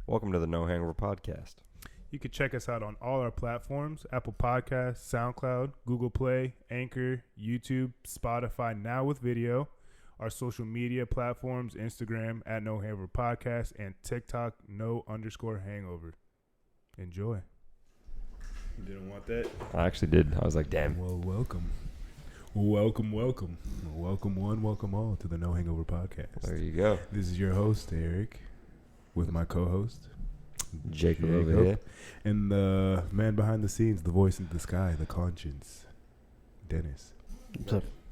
Welcome to the No Hangover podcast. You can check us out on all our platforms: Apple Podcasts, SoundCloud, Google Play, Anchor, YouTube, Spotify, now with video. Our social media platforms: Instagram at No Hangover Podcast and TikTok _hangover. Enjoy. You didn't want that? I actually did. I was like, damn. Well, welcome. Welcome one, welcome all to the No Hangover Podcast. There you go. This is your host, Eric, with my co-host, Jacob over here. And the man behind the scenes, the voice in the sky, the conscience, Dennis.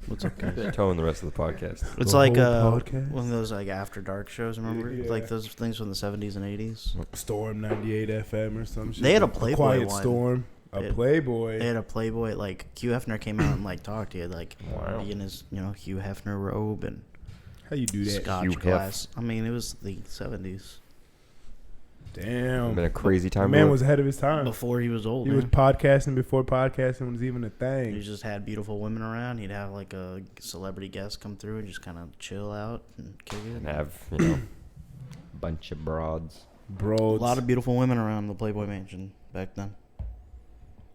What's up, guys? Towing the rest of the podcast. It's The like whole one podcast? of those like after dark shows. Remember, Yeah. like those things from the 70s and 80s. Storm 98 FM or some shit. They had a Playboy Quiet one. Storm. A They- Playboy. They had a Playboy. Like Hugh Hefner came out and like talked. He had like Wow. he in his Hugh Hefner robe and How you do that? Scotch Hugh Hef. glass. I mean, it was the 70s Damn. Been a crazy The time. man was ahead of his time. before he was old. He was man. podcasting before podcasting was even a He thing. just had beautiful women around. He'd have like a celebrity guest come through and just kind of chill out and kick it. And have, a bunch of broads. Bro, A lot of beautiful women around the Playboy Mansion back then.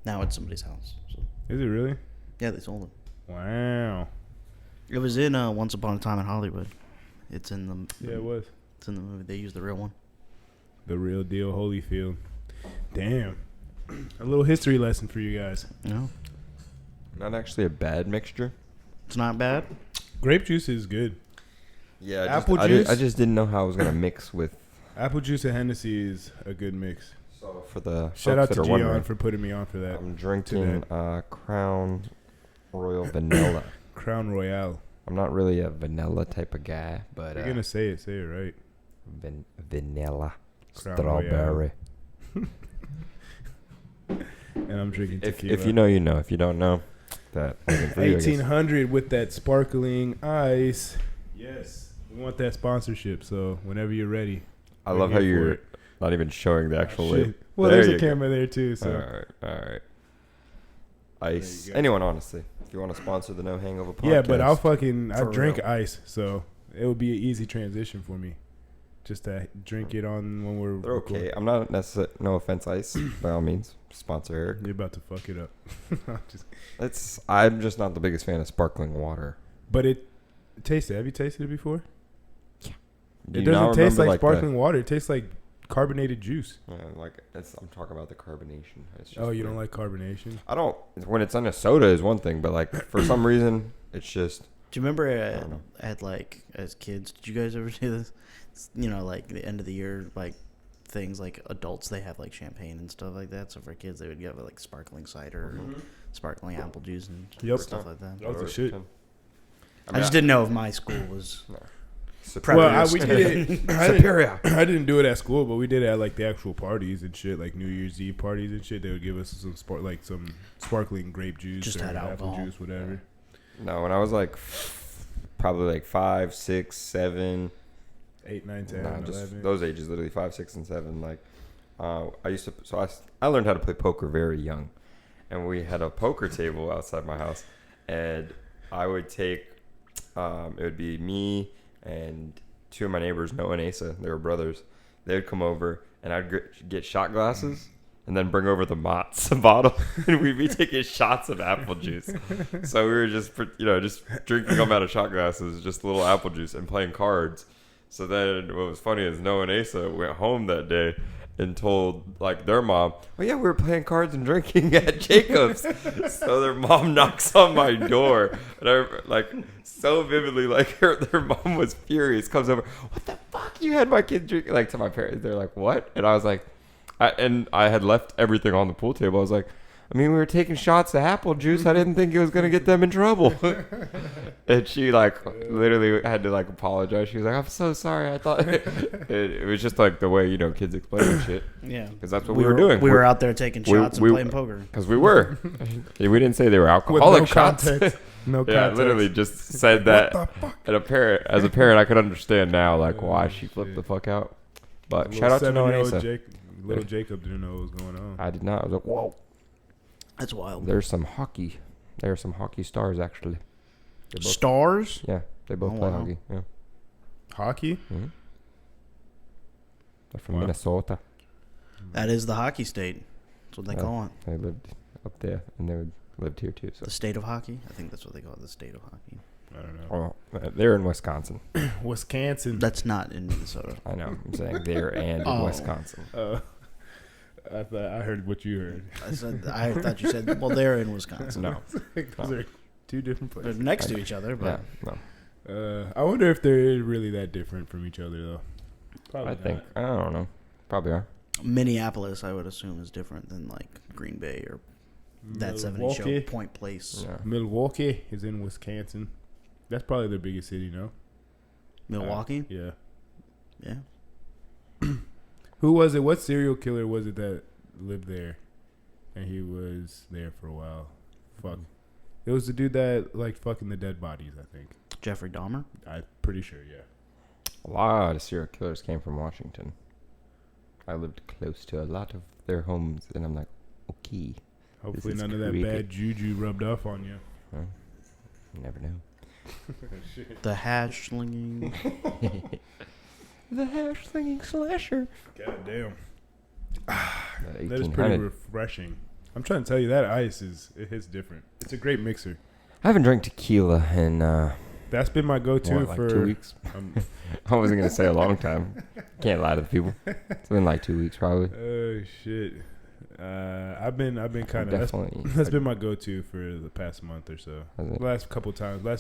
Now it's somebody's house. So. Is it really? Yeah, they sold it. Wow. It was in Once Upon a Time in Hollywood. It's in the Yeah, it was. It's in the movie. They used the real one. The real deal Holyfield. Damn. A little history lesson for you guys. No, Not actually a bad mixture. it's not bad. Grape juice is good. Yeah, Apple juice? I just didn't know how I was going to mix with. Apple juice and Hennessy is a good mix. So for the Shout folks out that to are Gian wondering, for putting me on for that. I'm drinking Crown Royal Vanilla. Crown Royale. I'm not really a vanilla type of guy, but You're gonna say it right. vanilla Crown strawberry. And I'm drinking tequila. If you know, you know. If you don't know, that wasn't for you, I guess. 1800 with that sparkling ice. Yes, we want that sponsorship. So whenever you're ready, I we're love how here for you're it. not even showing the actual Shit. label. Well, There there's you a go. camera there too. So All right. Ice. you go. Anyone, honestly, if you want to sponsor the No Hangover podcast. yeah, but I drink real. ice, so it would be an easy transition for me, just to drink it on when we're. They're okay. I'm not necessarily. No offense, Ice. By all means, sponsor Eric. You're about to fuck it up. I'm just not the biggest fan of sparkling water. But it tastes it. Have you tasted it before? Do It you not doesn't taste remember, like sparkling water. It tastes like carbonated juice. I'm talking about the carbonation. It's just Oh, you weird. don't like carbonation? I don't. When it's in a soda is one thing, but like for some reason, it's just. Do you remember don't know. at like as kids? Did you guys ever do this? Like the end of the year, like things like adults, they have like champagne and stuff like that. So for kids, they would get like sparkling cider, or sparkling apple juice, and Yep. stuff like that. That was the shit. I just didn't know if my school was. Superior. We did it. Superior. I didn't do it at school, but we did it at like the actual parties and shit, like New Year's Eve parties and shit. They would give us some sparkling grape juice, Just or had apple alcohol. juice, whatever. No, when I was like probably like 5, 6, 7. 8, 9, 10, Nah, just 11. those ages, literally 5, 6, and 7. Like, I used to. So I learned how to play poker very young, and we had a poker table outside my house, and I would take. It would be me and two of my neighbors, Noah and Asa. They were brothers. They would come over, and I'd get shot glasses. And then bring over the Mott's bottle, and we'd be taking shots of apple juice. So we were just drinking them out of shot glasses, just little apple juice, and playing cards. So then what was funny is Noah and Asa went home that day and told like their mom, "Oh yeah, we were playing cards and drinking at Jacob's." So their mom knocks on my door, and I like so vividly, like their mom was furious. Comes over, "What the fuck? You had my kid drinking?" Like to my parents, they're like, "What?" And I was like. I had left everything on the pool table. I was like, we were taking shots of apple juice. I didn't think it was going to get them in trouble. And she, like, literally had to, like, apologize. She was like, I'm so sorry. I thought it was just, like, the way, kids explain and shit. Yeah, Because that's what we were doing. We were out there taking shots and playing poker. Because we were. We didn't say they were With alcoholic no shots. context. No Yeah, context. literally just said that. What the fuck? And as a parent, I could understand now, like, why she flipped the fuck out. But shout out to Noah and Asa. Little Jacob didn't know what was going on. I did not. I was like, whoa. That's wild. There's some hockey. There are some hockey stars, actually. Stars? Yeah, they both Oh, play wow. hockey. Yeah. Hockey? Mm-hmm. They're from Wow. Minnesota. That is the hockey state. That's what they call it. They lived up there, and they lived here too. So The state of hockey? I think that's what they call it, the state of hockey. I don't know. they're in Wisconsin. Wisconsin. That's not in Minnesota. I know. I'm saying they're and in Oh. Wisconsin. I thought I heard what you heard. I thought you said, well, they're in Wisconsin. No. Because they're two different They're places. next to each other, but Yeah, no. I wonder if they're really that different from each other, though. Probably I think I don't know. Probably are. Minneapolis, I would assume, is different than like Green Bay or that 70 show, Point Place. Yeah. Milwaukee is in Wisconsin. That's probably the biggest city, no? Milwaukee? Yeah. Yeah. Who was it? What serial killer was it that lived there? And he was there for a while. Fuck. It was the dude that liked fucking the dead bodies, I think. Jeffrey Dahmer? I'm pretty sure, yeah. A lot of serial killers came from Washington. I lived close to a lot of their homes, and I'm like, okay. Hopefully is none of that creepy. bad juju rubbed off on you. Well, you never know. The hash slinging. The hash slinging slasher. God damn. The That is pretty 1800. refreshing. I'm trying to tell you, that ice it hits different. It's a great mixer. I haven't drank tequila in That's been my go-to what, like for 2 weeks. I wasn't gonna say a long time. Can't lie to the people. It's been like 2 weeks probably. Oh shit. I've been kind of Definitely. that's been my go-to for the past month or so. Has it? The last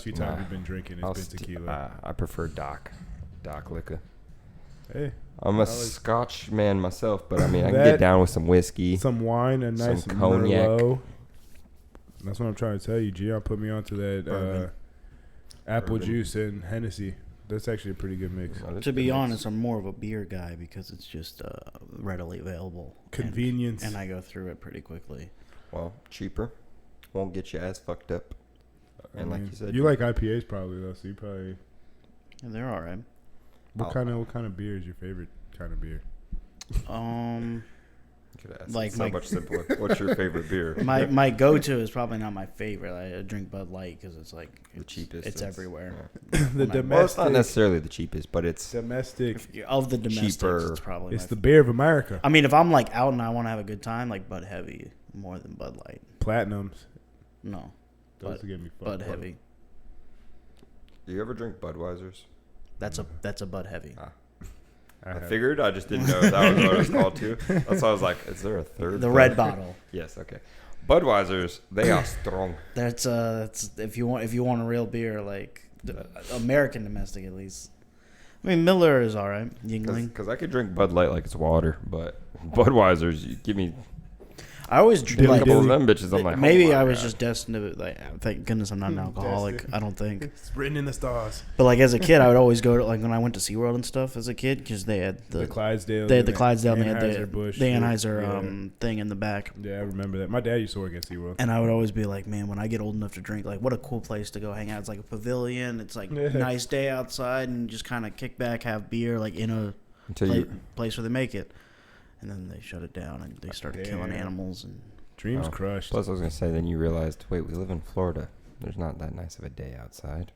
few times Nah. we've been drinking, it's been tequila. I prefer Doc liquor. Hey, I'm a like- Scotch man myself, but I mean I can That- get down with some whiskey. some wine, a nice Some cognac. Merlot. That's what I'm trying to tell you, Gian. Put me onto that Bourbon. apple Bourbon. juice and Hennessy. That's actually a pretty good mix. Well, it's To be good mix. honest, I'm more of a beer guy because it's just readily available. Convenience. And I go through it pretty quickly. Well, cheaper, won't get you as fucked up. And like you said, you like IPAs probably though, so you probably. And they're all right. What kind of beer is your favorite kind of beer? You could ask like so my- much simpler. What's your favorite beer? My go-to is probably not my favorite. I drink Bud Light because it's like The cheapest. It's everywhere. The When I- Well, it's domestic. not necessarily the cheapest, but it's Domestic. Of the domestics, Cheaper. it's probably It's my the beer of America. I mean, if I'm like out and I want to have a good time, like Bud Heavy more than Bud Light. Platinums. No, Those Bud- get me fucked Bud up. Heavy. Do you ever drink Budweisers? That's a Bud Heavy. I I have- figured. I just didn't know if that was what it was called too. That's why I was like, is there a third? The Bud? red bottle. Yes. Okay. Budweisers, they are strong. That's if you want a real beer, like American domestic at least. I mean, Miller is all right. Yingling. Because I could drink Bud Light like it's water, but Budweisers, you give me I always a Dilly like. couple of dilly. them bitches. I'm like, Maybe oh my I was God. just destined to like. Thank goodness I'm not an alcoholic. Destined. I don't think. It's written in the stars. But like as a kid, I would always go to like when I went to SeaWorld and stuff as a kid because they had The Clydesdale. they had the Clydesdale and they had the Anheuser-Busch. Anheuser thing in the back. Yeah, I remember that. My dad used to work at SeaWorld. And I would always be like, man, when I get old enough to drink, like, what a cool place to go hang out. It's like a pavilion. It's like Yeah. nice day outside and just kind of kick back, have beer, like in a Until you, place where they make it. And then they shut it down and they started killing Damn. animals. And Dreams Oh. crushed. plus I was gonna say, then you realized, wait, we live in Florida. There's not that nice of a day outside.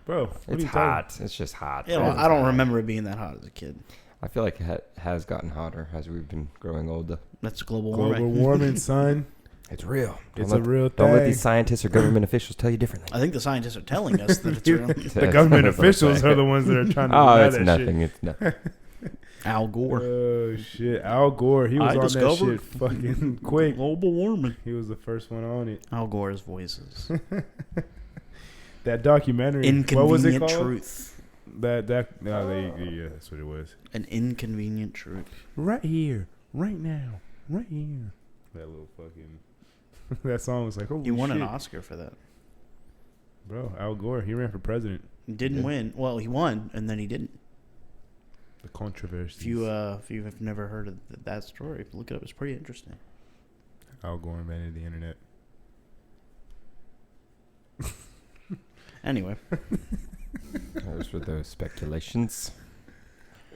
Bro, what are It's you talking- hot. It's just hot. you know, all the I don't time. remember it being that hot as a kid. I feel like it has gotten hotter as we've been growing older. That's global Global warming. warming, son. It's real. It's a real thing. Don't let these scientists or government officials tell you differently. I think the scientists are telling us that it's real. The government officials are the ones that are trying to Oh, deny it's that nothing. shit. It's nothing. Al Gore. Oh shit, Al Gore. He was I on that discovered- shit fucking quick. Global warming. He was the first one on it. Al Gore's voices. That documentary. What was it Inconvenient called? truth. Yeah, that's what it was. An inconvenient truth. Right here, right now, right here. That little fucking. That song was like, oh, He won shit. an Oscar for that. Bro, Al Gore. He ran for president. He didn't Yeah. win. Well, he won, and then he didn't. The controversy. If you have never heard of that story, look it up. It's pretty interesting. Al Gore invented the internet. Anyway, Those were those speculations.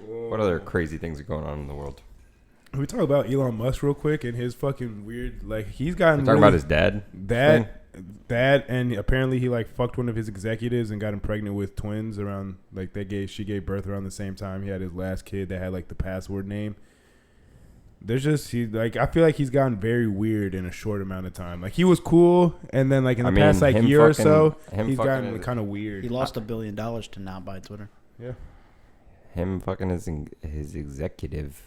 What other crazy things are going on in the world? Can we talk about Elon Musk real quick and his fucking weird, like, he's gotten Talking about his dad. That, and apparently he like fucked one of his executives and got him pregnant with twins around, like, she gave birth around the same time. He had his last kid that had like the password name. There's just, I feel like he's gotten very weird in a short amount of time. Like, he was cool, and then like in the past like year or so, he's gotten kind of weird. He lost $1 billion to not buy Twitter. Yeah. Him fucking his executive.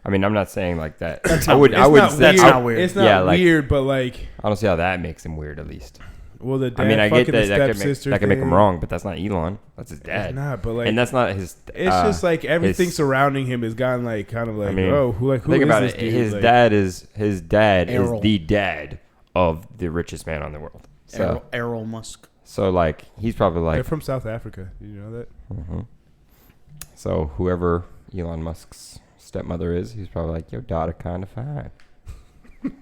I mean, I'm not saying like that. That's I would. That's not weird. It's not weird, but like, I don't see how that makes him weird. At least. Well, the dad. I mean, I get that that could make him wrong, but that's not Elon. That's his dad. It's not, but like, and that's not his. It's just like everything surrounding him has gotten like kind of like, who think about is it. this dude? His like, dad is Errol. the dad of the richest man on the world. So Errol Musk. So like he's probably like they're from South Africa. Did you know that? Mm-hmm. So whoever Elon Musk's stepmother is, he's probably like, your daughter kind of fine.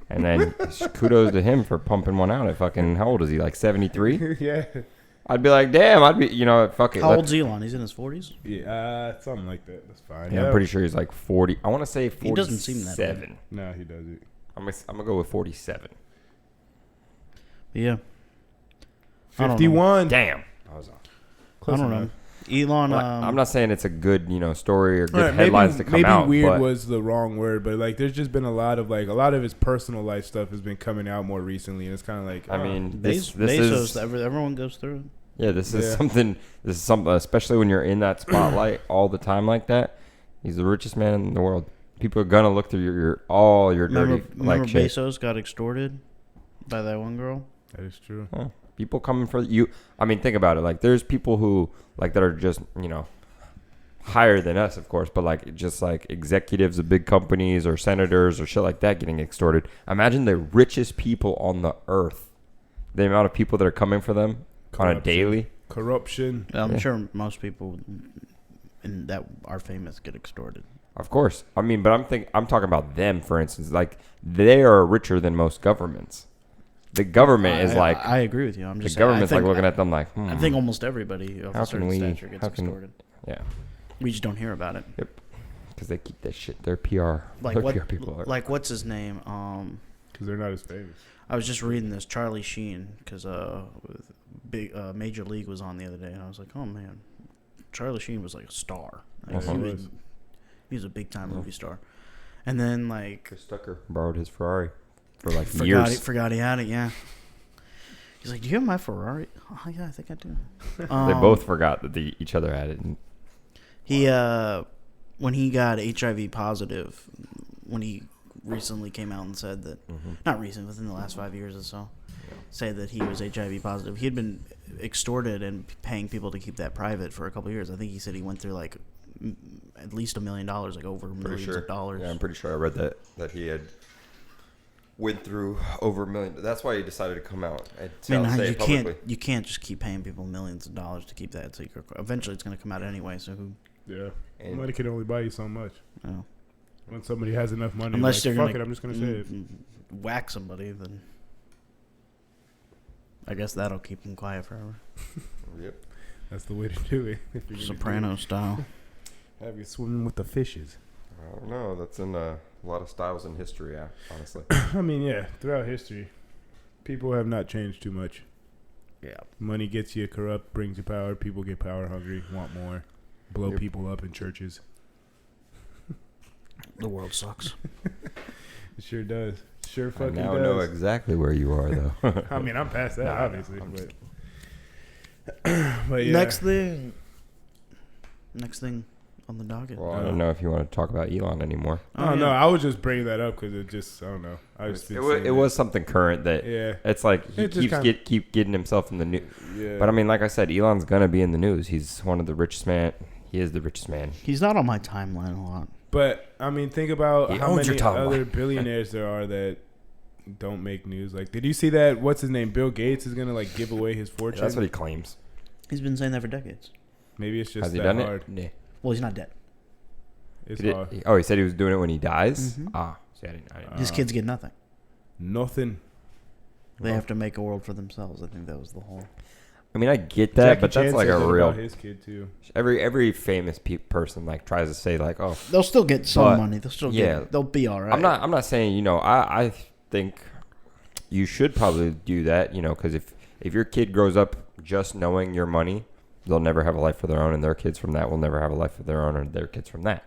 And then kudos to him for pumping one out at fucking, how old is he, like 73? Yeah. I'd be like, damn, fuck it. How old's Elon? He's in his 40s? Yeah, something like that. That's fine. Yeah, I'm pretty sure he's like 40. I want to say 47. He doesn't seem that old. No, he doesn't. I'm going to go with 47. Yeah. 51. Damn. I was off. I don't know. Elon. I'm not saying it's a good, story or good headlines to come out. Maybe weird was the wrong word, but like, there's just been a lot of his personal life stuff has been coming out more recently, and it's kind of like, I mean, this Bezos, is everyone goes through it. Yeah, this is something, especially when you're in that spotlight all the time like that. He's the richest man in the world. People are gonna look through all your dirty remember shit. Bezos got extorted by that one girl. That is true. Huh. People coming for you. I mean, think about it. Like, there's people who that are just higher than us, of course, but like just like executives of big companies or senators or shit like that getting extorted. Imagine the richest people on the earth. The amount of people that are coming for them on a daily. Corruption. I'm sure most people that are famous get extorted. Of course. I mean, but I'm talking about them, for instance. Like, they are richer than most governments. The government is like... I agree with you. I'm just the government's like looking at them like, I think almost everybody of a certain stature gets extorted. Yeah. We just don't hear about it. Yep. Because they keep that shit. They're PR. Like PR people. Like, what's his name? Because they're not as famous. I was just reading this, Charlie Sheen, because Major League was on the other day, and I was like, oh, man. Charlie Sheen was like a star. Like, he was a big-time movie star. And then, like... Chris Tucker borrowed his Ferrari for, like, years. Forgot he had it, yeah. He's like, do you have my Ferrari? Oh, yeah, I think I do. They both forgot that each other had it. He, when he got HIV positive, when he recently came out and said that, not recent, within the last 5 years or so, say that he was HIV positive. He had been extorted and paying people to keep that private for a couple of years. I think he said he went through like at least $1 million, like over millions of dollars. Yeah, I'm pretty sure I read that he had went through over $1 million. That's why he decided to come out and say it publicly. You can't just keep paying people millions of dollars to keep that secret. Eventually, it's going to come out anyway. So who? Yeah, money can only buy you so much. Yeah. When somebody has enough money, unless like, you're fuck it, I'm just going to say it. Whack somebody, then I guess that'll keep them quiet forever. Yep, that's the way to do it. Soprano style. Have you swimming with the fishes? I don't know. That's in a lot of styles in history, honestly. I mean, yeah, throughout history, people have not changed too much. Yeah. Money gets you corrupt, brings you power. People get power hungry, want more, blow people up in churches. The world sucks. It sure does. Sure fucking does. I now know exactly where you are, though. I mean, I'm past that, obviously. But yeah. Next thing on the docket. Well, I don't know if you want to talk about Elon anymore. Oh, no, I was just bringing that up because it just, I don't know. It was something current that it's like he keep getting himself in the news. Yeah. But I mean, like I said, Elon's going to be in the news. He's one of the richest man. He is the richest man. He's not on my timeline a lot. But, I mean, think about how many other billionaires there are that don't make news. Like, did you see that, what's his name, Bill Gates is going to, like, give away his fortune? That's what he claims. He's been saying that for decades. Maybe it's just Has he done hard. It? Yeah. Well, he's not dead. It's hard. He said he was doing it when he dies? Mm-hmm. See, I didn't his kids get nothing. Nothing. They have to make a world for themselves. I think that was the whole... I mean, I get that, Jackie but that's Chan like said a that real. about his kid too. Every famous person like tries to say like, oh, They'll still get some But, money. They'll still yeah. get. They'll be all right. I'm not saying, you know, I think you should probably do that, you know, because if your kid grows up just knowing your money, they'll never have a life of their own, and their kids from that will never have a life of their own, and their kids from that.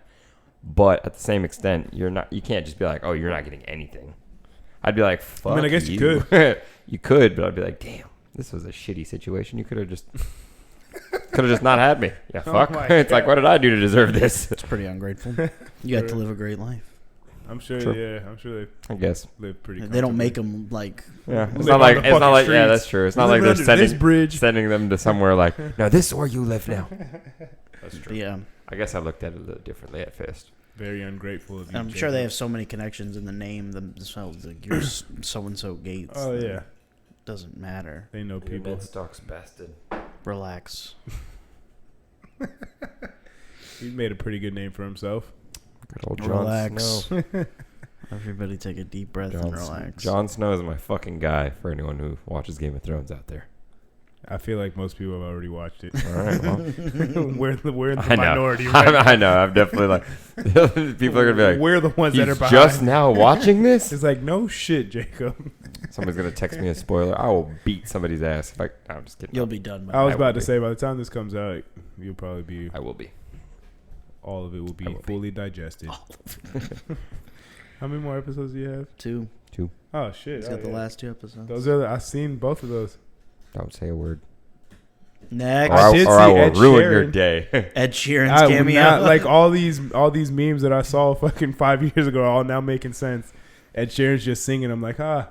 But at the same extent, you can't just be like, oh, you're not getting anything. I'd be like, fuck. I mean, I guess you could. You could, but I'd be like, damn, this was a shitty situation. You could have just not had me. Yeah, Oh fuck. my It's like, God. what did I do to deserve this? It's pretty ungrateful. You got to live a great life. I'm sure. True. Yeah, I'm sure they I guess. live pretty. They don't comfortably. make them like. Yeah, it's Live not on like the it's not fucking like yeah, streets. that's true. It's We not like live they're under this bridge. sending them to somewhere like, no, this is where you live now. That's true. Yeah, I guess I looked at it a little differently at first. Very ungrateful of you. I'm sure they have so many connections in the name themselves. Like you're so and so Gates. Oh yeah, Doesn't matter. they know people. Stock's bested. Relax. He's made a pretty good name for himself. Good old Jon Relax. Snow. Everybody take a deep breath and relax. Jon Snow is my fucking guy for anyone who watches Game of Thrones out there. I feel like most people have already watched it. All right, well, we're in the I know. minority. Right? I know. I'm definitely like people are gonna be like, we're the ones that are he's behind. just now watching this. It's like no shit, Jacob. Somebody's gonna text me a spoiler. I will beat somebody's ass. If I'm just kidding. You'll be done. By I was I about will to be. say by the time this comes out, you'll probably be I will be. all of it will I be will be. fully digested. How many more episodes do you have? 2. Oh shit! He's Oh, got the yeah. last 2 episodes. Those are. I've seen both of those. Don't say a word. Next, I did or I see will Ed ruin Sheeran. your day. Ed Sheeran's I would cameo. not like all these memes that I saw fucking 5 years ago are all now making sense. Ed Sheeran's just singing. I'm like, I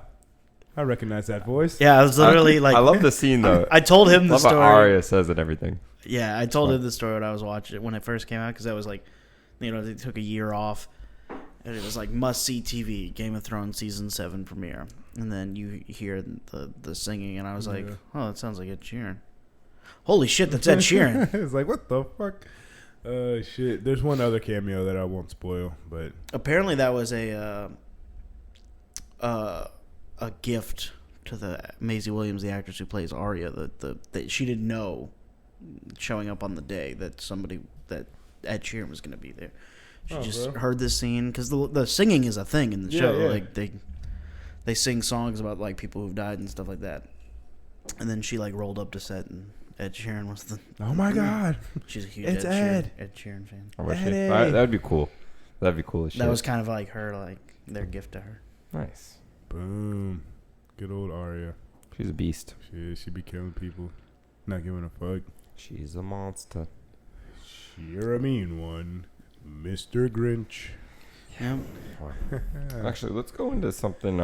recognize that voice. Yeah, I was literally like. I love the scene though. I told him the love how story. Arya says and everything. Yeah, I told him the story when I was watching it when it first came out because I was like, you know, they took a year off, and it was like must see TV, Game of Thrones season 7 premiere, and then you hear the singing, and I was like, Yeah. oh, that sounds like Ed Sheeran. Holy shit, that's Ed Sheeran. It's like, what the fuck? Shit. There's one other cameo that I won't spoil, but Apparently, that was a gift to the Maisie Williams, the actress who plays Arya. That she didn't know showing up on the day that Ed Sheeran was going to be there. She just heard this scene because the singing is a thing in the Yeah, show. yeah. Like they sing songs about like people who've died and stuff like that. And then she like rolled up to set and Ed Sheeran was the. oh my god, She's a huge It's Ed Sheeran fan. I wish Eddie. that'd be cool. That'd be cool as shit. That was kind of like their gift to her. nice. boom, good old Arya. She's a beast. She be killing people, not giving a fuck. She's a monster. You're a mean one, Mr. Grinch. Yeah. Actually, let's go into something.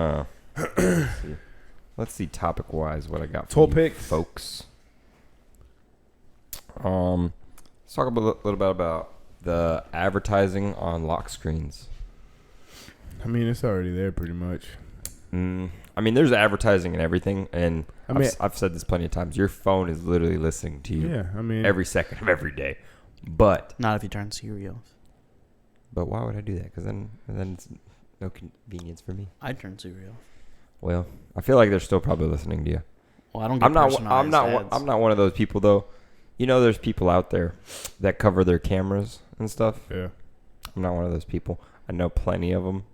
Let's see topic wise what I got for Toll you picks. folks. Let's talk a little bit about the advertising on lock screens. I mean, it's already there pretty much. I mean, there's advertising and everything, and I mean- I've said this plenty of times. Your phone is literally listening to you Yeah, I mean, every second of every day. But Not if you turn Siri off. why would I do that? Because then it's no convenience for me. I'd turn Siri off. Well, I feel like they're still probably listening to you. Well, I don't get I'm not personalized ads. one of those people though. You know, there's people out there that cover their cameras and stuff. yeah. I'm not one of those people. I know plenty of them,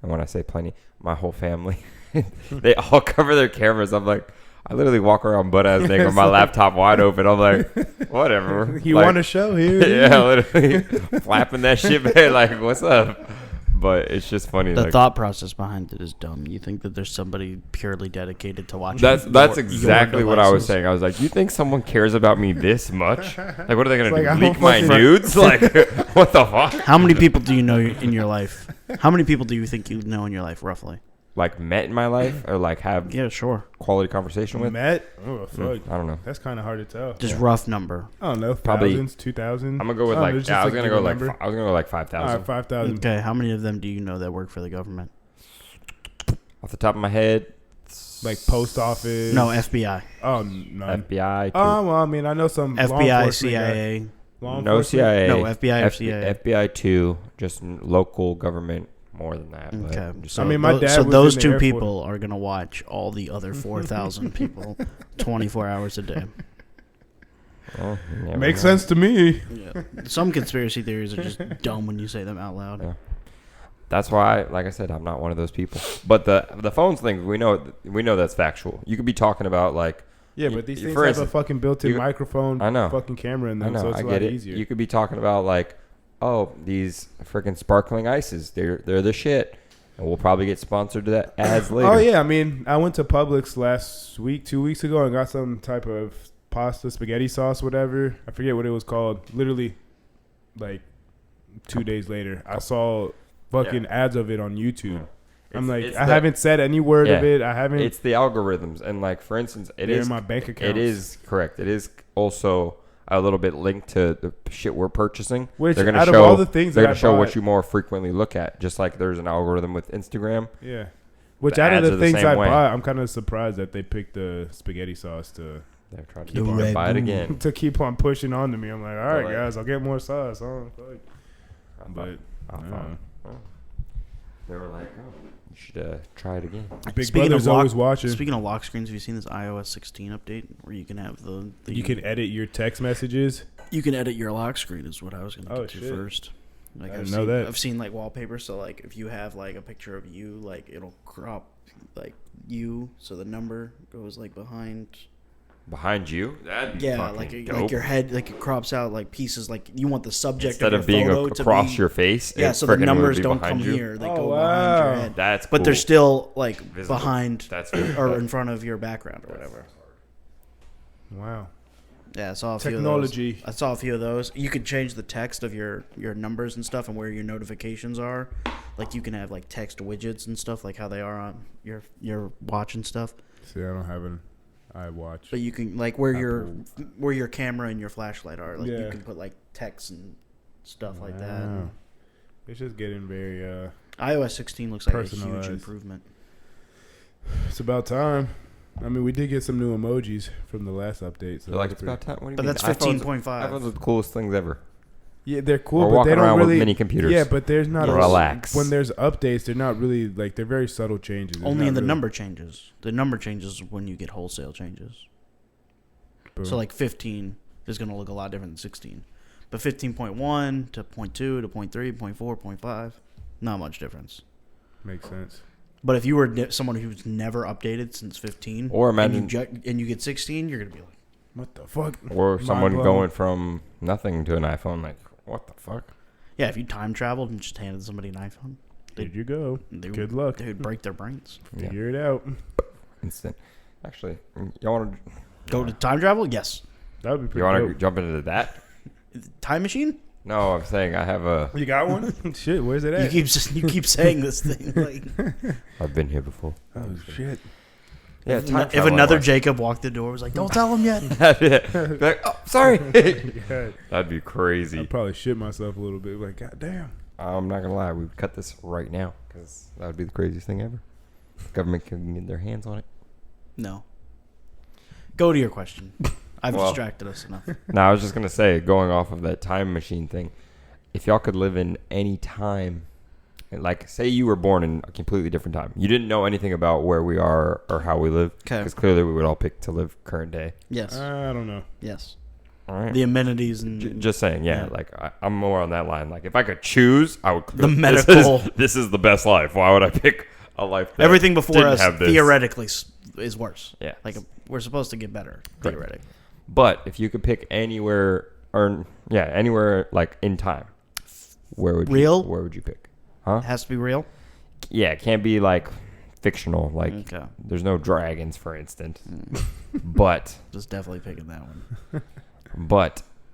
and when I say plenty, my whole family, they all cover their cameras. I'm like, I literally walk around butt ass naked with my laptop wide open. I'm like, whatever. You Like, want a show here? yeah, literally flapping that shit back. Like, what's up? But it's just funny. The like, thought process behind it is dumb. You think that there's somebody purely dedicated to watching. That's your exactly what I was devices. saying. I was like, you think someone cares about me this much? Like, what are they gonna It's do? like, I Leak don't my fucking- nudes? Like, what the fuck? How many people do you know in your life? How many people do you think you know in your life, roughly? Like, met in my life or like have Yeah, sure. quality conversation with? Matt? Oh, fuck. I don't know. That's kind of hard to tell. Just rough number. I don't know. Probably- Thousands, 2,000. I'm gonna go with I don't know, like it's yeah. I just was like gonna go give a like number. I was gonna go like All 5,000 right, 5,000. Okay, how many of them do you know that work for the government? off the top of my head. Like post office. No, FBI. Oh, none. FBI. Oh, well, I mean, I know some law FBI, enforcement CIA. guy- law no enforcement. CIA. No, FBI or CIA. FBI 2. Just local government. More than that. but Okay. just So, I mean, my dad so was those in the two Air Force. people are going to watch all the other 4,000 people 24 hours a day. Well, you never Makes know. sense to me. Yeah. Some conspiracy theories are just dumb when you say them out loud. Yeah. That's why, like I said, I'm not one of those people. But the phones thing, we know that's factual. You could be talking about like. Yeah, but these things for have instance, a fucking built-in microphone. I know. Fucking camera in them, I know. so it's I a get lot it. easier. You could be talking about like, oh, these freaking sparkling ices. They're the shit, and we'll probably get sponsored to that ads later. Oh yeah, I mean, I went to Publix last week, 2 weeks ago, and got some type of pasta, spaghetti sauce, whatever. I forget what it was called. Literally, like 2 days later, I saw fucking ads of it on YouTube. I'm like, I haven't said any word of it. I haven't. It's the algorithms, and like for instance, it is in my bank account. It is correct. It is also a little bit linked to the shit we're purchasing. Which they're gonna out show, of all the things they're that gonna I show bought, what you more frequently look at. Just like there's an algorithm with Instagram. Yeah. Which The out of ads are the the things same I way. bought, I'm kind of surprised that they picked the spaghetti sauce to They're trying to The get you to Red buy it Bull. again. to keep on pushing on to me. I'm like, all right, like- guys, I'll get more sauce. Oh, fuck. But I thought- they were like, oh, you should try it again. Big Speaking Brother's of lock- always watching. Speaking of lock screens, have you seen this iOS 16 update where you can have the You can edit your text messages. you can edit your lock screen is what I was going to Oh, get to shit. first. Like I I've didn't know seen, that. I've seen like wallpaper, so like if you have like a picture of you, like it'll crop like you, so the number goes like behind. Behind you? That'd be Yeah, fucking like dope. your head, like it crops out like pieces, like you want the subject Instead of of your being photo to across be, your face. yeah, it so the frickin' would numbers be don't behind come you. here; they Oh, go behind your wow. head. That's cool. But they're still like Visible. behind That's or in front of your background or whatever. Wow. Yeah, I saw a few Technology. of those. I saw a few of those. You could change the text of your numbers and stuff and where your notifications are. Like you can have like text widgets and stuff, like how they are on your watch and stuff. See, I don't have an iWatch. But you can like where Apple. where your camera and your flashlight are. Like you Yeah. can put like text and stuff like that. Wow. And It's just getting very. iOS 16 looks like a huge Personalized. improvement. It's about time. I mean, we did get some new emojis from the last update. So They're like, that's it's about time. What do you But mean? that's iPhones 15.5. are the coolest things ever. Yeah, they're cool, We're but walking they don't around with really mini computers. Yeah, but there's not Relax. when there's updates. They're not really like they're very subtle changes. They're Only not in the really- number changes. The number changes when you get wholesale changes. Boom. So like 15 is going to look a lot different than 16. But 15.1 to 0.2 to 0.3, 0.4, 0.5, not much difference. Makes sense. But if you were someone who's never updated since 15, Or and imagine- you get 16, you're going to be like, What the fuck? Or Mind someone blown. going from nothing to an iPhone. Like, what the fuck? yeah, if you time traveled and just handed somebody an iPhone, There you go. they Good luck. They would break their brains. Yeah. Figure it out. Instant. Actually, y'all want to Go to time travel? Yes. That would be pretty you want to dope. jump into that? Time machine? No, I'm saying I have a. You got one? Shit, where's it at? You keep saying this thing like I've been here before. Oh shit. Yeah, if another Jacob walked the door, was like, "Don't tell him yet." Be like, oh, sorry. God, That'd be crazy. I'd probably shit myself a little bit. Like, God damn. I'm not gonna lie. We would cut this right now because that would be the craziest thing ever. Government can get their hands on it. No. Go to your question. I've Well- distracted us enough. No, I was just gonna say, going off of that time machine thing, if y'all could live in any time, like say you were born in a completely different time, you didn't know anything about where we are or how we live, 'Kay. because clearly we would all pick to live current day. Yes. I don't know. Yes. All right. The amenities and Just saying, yeah. Yeah. Like I'm more on that line. Like if I could choose, I would. The medical- This is the best life. Why would I pick a life? That everything before didn't us have this? theoretically is worse. Yeah. Like we're supposed to get better theoretically. But if you could pick anywhere, or anywhere like in time, where would Real? Where would you pick? Huh? It has to be real. Yeah, it can't be like fictional. Like Okay. there's no dragons, for instance. But Just definitely picking that one.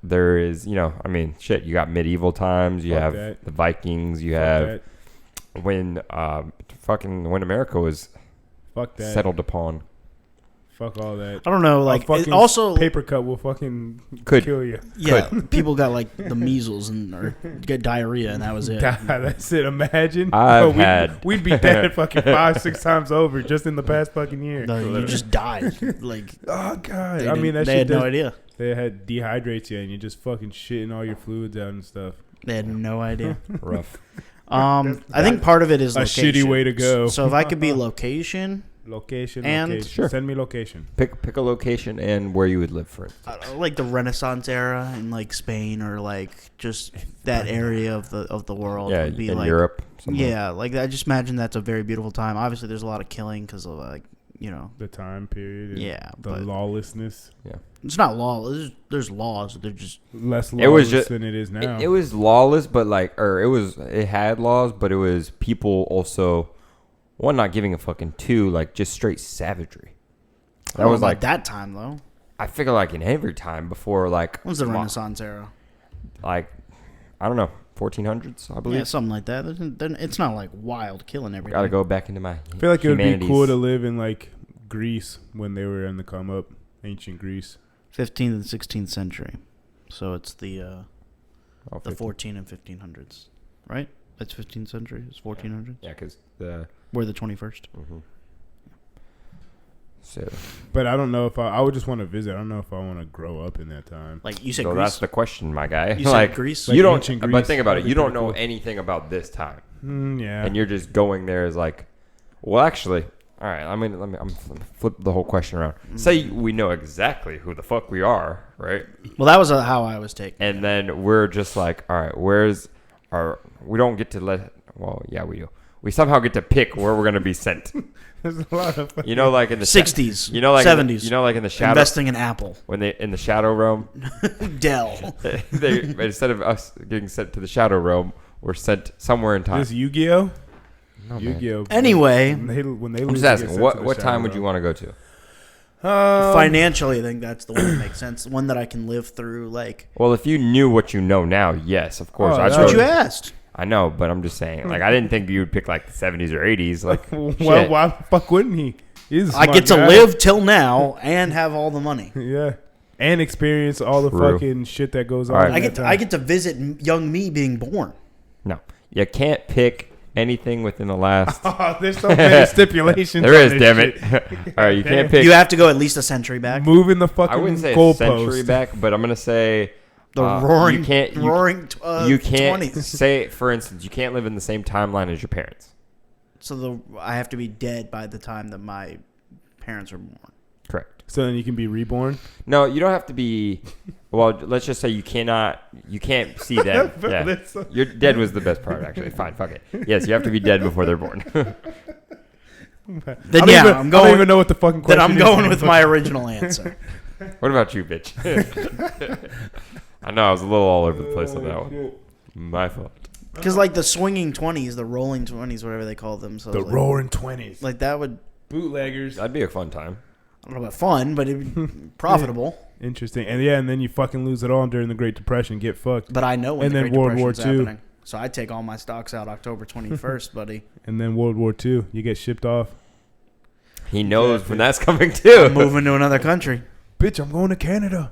there is, I mean, shit. You got medieval times. You Fuck have that. the Vikings. You Fuck have that. when America was Fuck that. settled upon. Fuck all that. I don't know. A Like it fucking also, paper cut will fucking Could. kill you. yeah, people got like the measles and or get diarrhea and that was it. God, that's it. Imagine. I've we'd, had- we'd be dead fucking 5-6 times over just in the past fucking year. No, you just died. Like Oh God. they I mean, that they shit had no does, idea. they had dehydrates you and you just fucking shitting all your fluids out and stuff. They had no idea. Rough. I think part of it is A location. shitty way to go. So if I could be location, Location. Sure. Send me location. Pick a location and where you would live for it. Like the Renaissance era in like Spain or like just that area of the world. Yeah, would be in like, Europe. Somewhere. Yeah, like I just imagine that's a very beautiful time. Obviously, there's a lot of killing because of like the time period. And yeah, the lawlessness. Yeah, it's not lawless. There's laws. They're just less lawless than it is now. It was lawless, but it had laws, but it was people also, one, not giving a fucking, two, like just straight savagery. That was like that time though. I figure like in every time before like When's the Renaissance era? Like I don't know, 1400s, I believe. Yeah, something like that. It's not like wild killing everything. Gotta go back into my. I feel like it would be cool to live in like Greece when they were in the come up, ancient Greece. 15th and 16th century, so it's the 14 and 1500s, right? That's 15th century. It's 1400s. Yeah, because we're the 21st. Mm-hmm. So, but I don't know if I would just want to visit. I don't know if I want to grow up in that time. Like you said, so Greece? That's the question, my guy. You said Greece. You don't. Greece. But think about it. You don't know anything about this time. Yeah. And you're just going there as like, well, actually, all right. I'm flip the whole question around. Say we know exactly who the fuck we are, right? Well, that was how I was taking. And then we're just like, all right, where's our? We don't get to let. Well, yeah, we do. We somehow get to pick where we're gonna be sent. There's a lot of like in the 60s, like 70s. Like in the shadow, investing in Apple. When they in the shadow realm, Dell. they instead of us getting sent to the shadow realm, we're sent somewhere in time. This Yu-Gi-Oh. No, Yu-Gi-Oh. Anyway, when they I'm lose, just asking, what time would you want to go to? Financially, I think that's the one that makes sense. One that I can live through. Like, well, if you knew what you know now, yes, of course. That's what you asked. I know, but I'm just saying. Like, I didn't think you would pick like the 70s or 80s. Like, well, why the fuck wouldn't he? I get to live till now and have all the money. Yeah, and experience all the fucking shit that goes on. Right. I get to visit young me being born. No, you can't pick anything within the last. Oh, there's so many stipulations. There is, damn it. All right, you can't pick. You have to go at least a century back. Moving the fucking. I wouldn't say a century back, but I'm gonna say the roaring. You can't. You can't 20s. Say, for instance, you can't live in the same timeline as your parents. So I have to be dead by the time that my parents are born. Correct. So then you can be reborn? No, you don't have to be. Well, let's just say you can't see them. Yeah. Your dead was the best part, actually. Fine, fuck it. Yes, you have to be dead before they're born. Then I don't even know what the fucking question is. Then I'm going with my original answer. What about you, bitch? I know I was a little all over the place on that one. My fault. Because like the swinging 20s, the rolling 20s, whatever they call them. So the roaring 20s. Like that would... Bootleggers. That'd be a fun time. I don't know about fun, but it'd be profitable. Interesting. And then you fucking lose it all during the Great Depression, get fucked. But I know when and the then Great World Depression's War II. happening. So I take all my stocks out October 21st, buddy. And then World War II, you get shipped off. He knows when that's coming too. I'm moving to another country. Bitch, I'm going to Canada.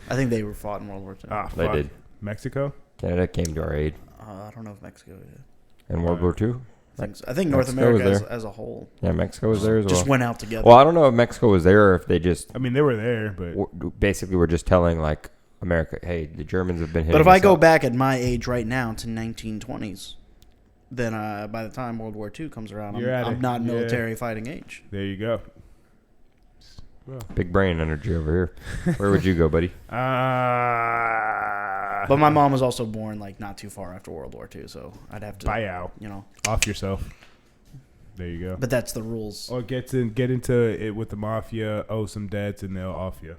I think they were fought in World War II. Ah, they fuck. did. Mexico? Canada came to our aid. I don't know if Mexico did. And World War II? I think North Mexico America as a whole. Yeah, Mexico was there as well. Just went out together. Well, I don't know if Mexico was there or if they just... I mean, they were there, but... Basically, we're just telling, like, America, hey, the Germans have been hitting But if I go up. back at my age right now to 1920s, then by the time World War II comes around, I'm not military fighting age. There you go. Well. Big brain energy over here. Where would you go, buddy? But my mom was also born like not too far after World War II, so I'd have to buy out. Off yourself. There you go. But that's the rules. Or get into it with the mafia, owe some debts, and they'll off you.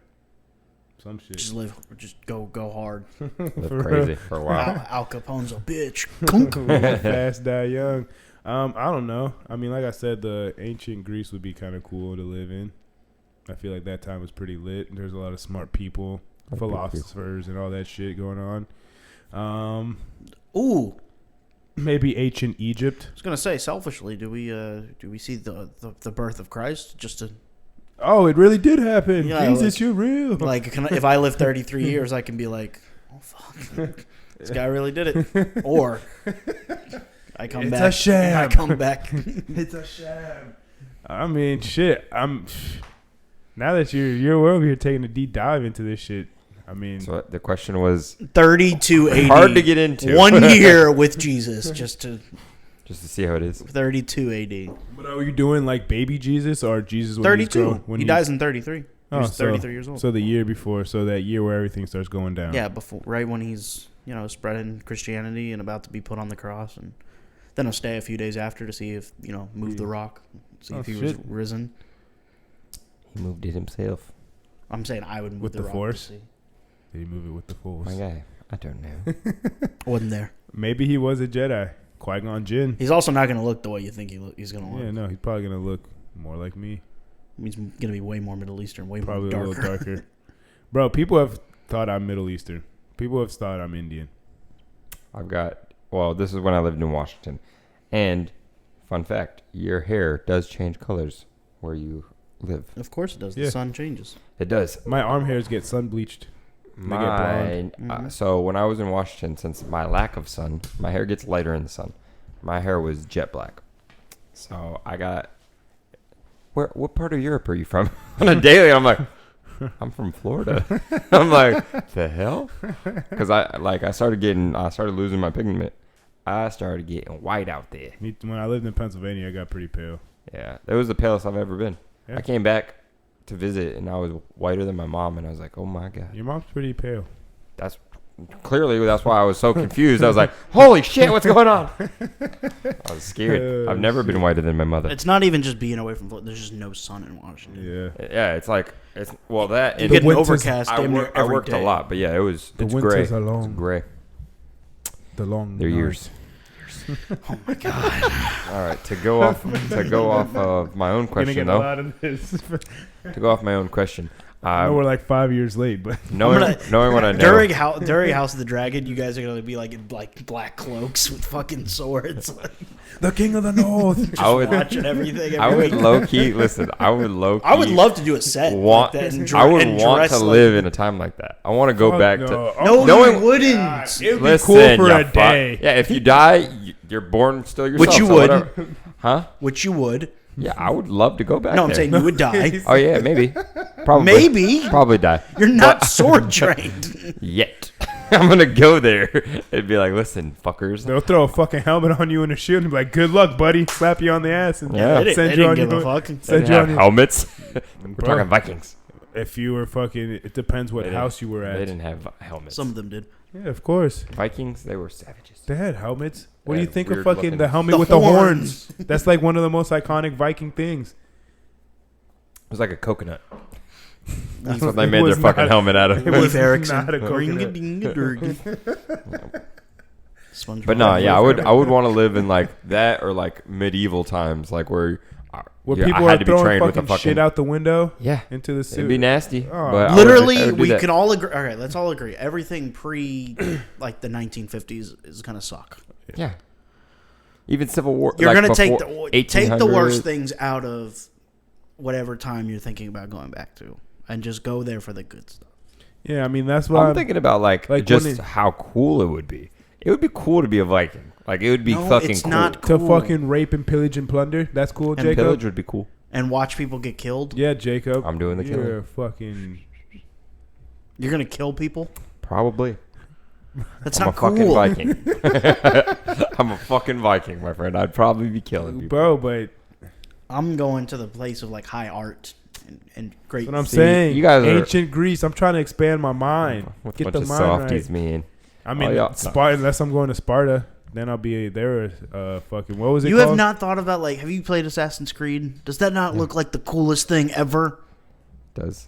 Some shit. Just go hard. Live crazy for a while. Al Capone's a bitch. Fast, die young. I don't know. I mean, like I said, the ancient Greece would be kind of cool to live in. I feel like that time was pretty lit. There's a lot of smart people, philosophers, and all that shit going on. Ooh, maybe ancient Egypt. I was gonna say, selfishly, do we see the birth of Christ just to? Oh, it really did happen. Yeah, Jesus, you're real. Like, if I live 33 years, I can be like, oh fuck, this guy really did it. Or I come back. It's a sham. I come back. It's a sham. I mean, shit. Now that you're over here taking a deep dive into this shit, I mean... So the question was... 30 to 80. Hard to get into. 1 year with Jesus, just just to see how it is. 32 AD. But are you doing like baby Jesus or Jesus when 32. when he dies in 33. Oh, He's 33 years old. So the year before, so that year where everything starts going down. Yeah, before right when he's spreading Christianity and about to be put on the cross, and then he'll stay a few days after to see if move the rock, see if he was risen. He moved it himself. I'm saying I would move with the rock Force. to see. Did he move it with the Force? My guy, I don't know. Wasn't there. Maybe he was a Jedi. Qui-Gon Jinn. He's also not going to look the way you think he's going to look. Yeah, no, he's probably going to look more like me. He's going to be way more Middle Eastern, way probably more darker. A little darker. Bro, people have thought I'm Middle Eastern. People have thought I'm Indian. This is when I lived in Washington. And, fun fact, your hair does change colors where you live. Of course it does. Yeah. The sun changes. It does. My arm hairs get sun bleached. So when I was in Washington, since my lack of sun, my hair gets lighter in the sun. My hair was jet black. So I got... What part of Europe are you from? On a daily, I'm like... I'm from Florida. I'm like, the hell? Because I started losing my pigment. I started getting white out there. When I lived in Pennsylvania, I got pretty pale. Yeah, that was the palest I've ever been. Yeah. I came back to visit, and I was whiter than my mom, and I was like, oh my God. Your mom's pretty pale. That's why I was so confused. I was like, holy shit, what's going on? I was scared. I've never been whiter than my mother. It's not even just being away from Florida. There's just no sun in Washington. Yeah. Yeah, it's that. You get an overcast. I worked day. a lot, but yeah, it's gray. Winters are long. It's gray. They're years. Oh my God. All right, to go off of my own question Gonna get though. a lot of this. To go off my own question. I know we're like 5 years late, but knowing what I know. During House of the Dragon, you guys are gonna be like in black cloaks with fucking swords. the King of the North. I would watching everything. I would low key listen. I would love to do a set. Want to live in a time like that. I want to go back to. No, you wouldn't. It would be cool for a day. Yeah, if you die, you're born still yourself. Which you would. Huh? Which you would. Yeah, I would love to go back. No, I'm saying you would die. Oh yeah, maybe. Probably. Maybe. Probably die. You're not sword trained Yet. I'm gonna go there and be like, listen, fuckers. They'll throw a fucking helmet on you and a shield and be like, good luck, buddy. Slap you on the ass and send you on your helmets. We're talking Vikings. If you were fucking, it depends what house you were at. They didn't have helmets. Some of them did. Yeah, of course. Vikings, they were savages. They had helmets. What They do you had think of weird fucking looking- the helmet The with the horns? That's like one of the most iconic Viking things. It was like a coconut. That's what they made their fucking helmet out of. It was Erickson. not a coconut. But no, yeah, I would want to live in like that or like medieval times, like where people I are had to be throwing trained with a fucking fucking shit out the window yeah into the suit. It'd be nasty. Oh. But Literally, I would do we that. can all agree. All right, let's all agree. Everything pre like the 1950s is gonna suck. Yeah. Even Civil War. You're like gonna take before the 1800s. worst things out of whatever time you're thinking about going back to, and just go there for the good stuff. Yeah, I mean that's why I'm thinking about like just how cool it would be. It would be cool to be a Viking. Like it would be fucking it's cool. not to cool. fucking rape and pillage and plunder. That's cool, And Jacob. pillage would be cool. And watch people get killed. Yeah, Jacob. I'm doing the killing. You're fucking. You're gonna kill people. Probably. That's I'm not a cool. fucking Viking. I'm a fucking Viking, my friend. I'd probably be killing people. Bro, but I'm going to the place of like high art and great. that's what I'm See, saying. you guys are- ancient Greece. I'm trying to expand my mind. With Get a the bunch of mind softies, right. man. I mean, Sparta. Unless I'm going to Sparta, then I'll be there. Fucking what was it? You called? have not thought about like, have you played Assassin's Creed? Does that not look like the coolest thing ever? Does.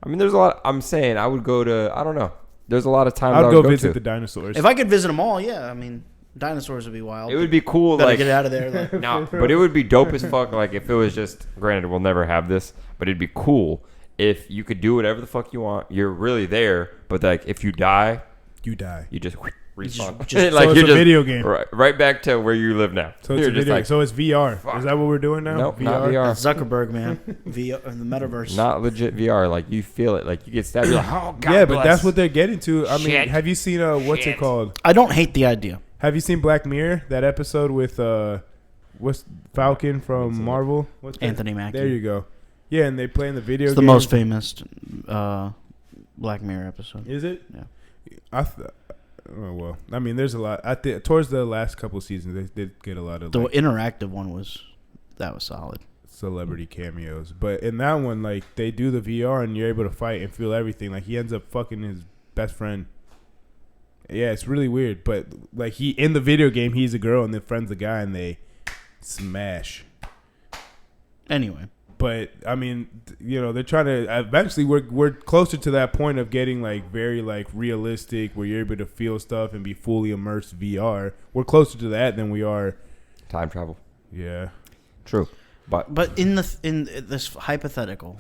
I mean, there's a lot. I'm saying I would go to. I don't know. There's a lot of times I'd I go would go visit to. the dinosaurs. If I could visit them all, yeah. I mean, dinosaurs would be wild. It would be cool. Better Like get out of there. Like, no, but it would be dope as fuck. Like if it was just. Granted, we'll never have this, but it'd be cool if you could do whatever the fuck you want. You're really there, but like if you die, you die. you just respawn. just- like so it's you're a just video game. right back to where you live now. So it's you're a just video. like So it's VR. fuck. Is that what we're doing now? nope, not VR. Zuckerberg, man. VR in the metaverse. Not legit VR. Like you feel it. Like you get stabbed. You're like, oh god. Yeah, but bless. that's what they're getting to. I mean, Shit. have you seen what's Shit. it called? I don't hate the idea. Have you seen Black Mirror? That episode with what's Falcon from Marvel? What's that? Anthony Mackie. There you go. Yeah, and they play in the video. It's the game. most famous Black Mirror episode. Is it? Yeah. Oh well, I mean, there's a lot. Towards the last couple seasons, they did get a lot of The like, interactive one was solid. celebrity cameos, but in that one, like they do the VR and you're able to fight and feel everything. Like he ends up fucking his best friend. Yeah, it's really weird, but like he in the video game, he's a girl and the friend's a guy, and they smash. Anyway, but I mean, they're trying to eventually we're closer to that point of getting like very like realistic where you're able to feel stuff and be fully immersed VR. We're closer to that than we are Time travel. Yeah. True. But in this hypothetical,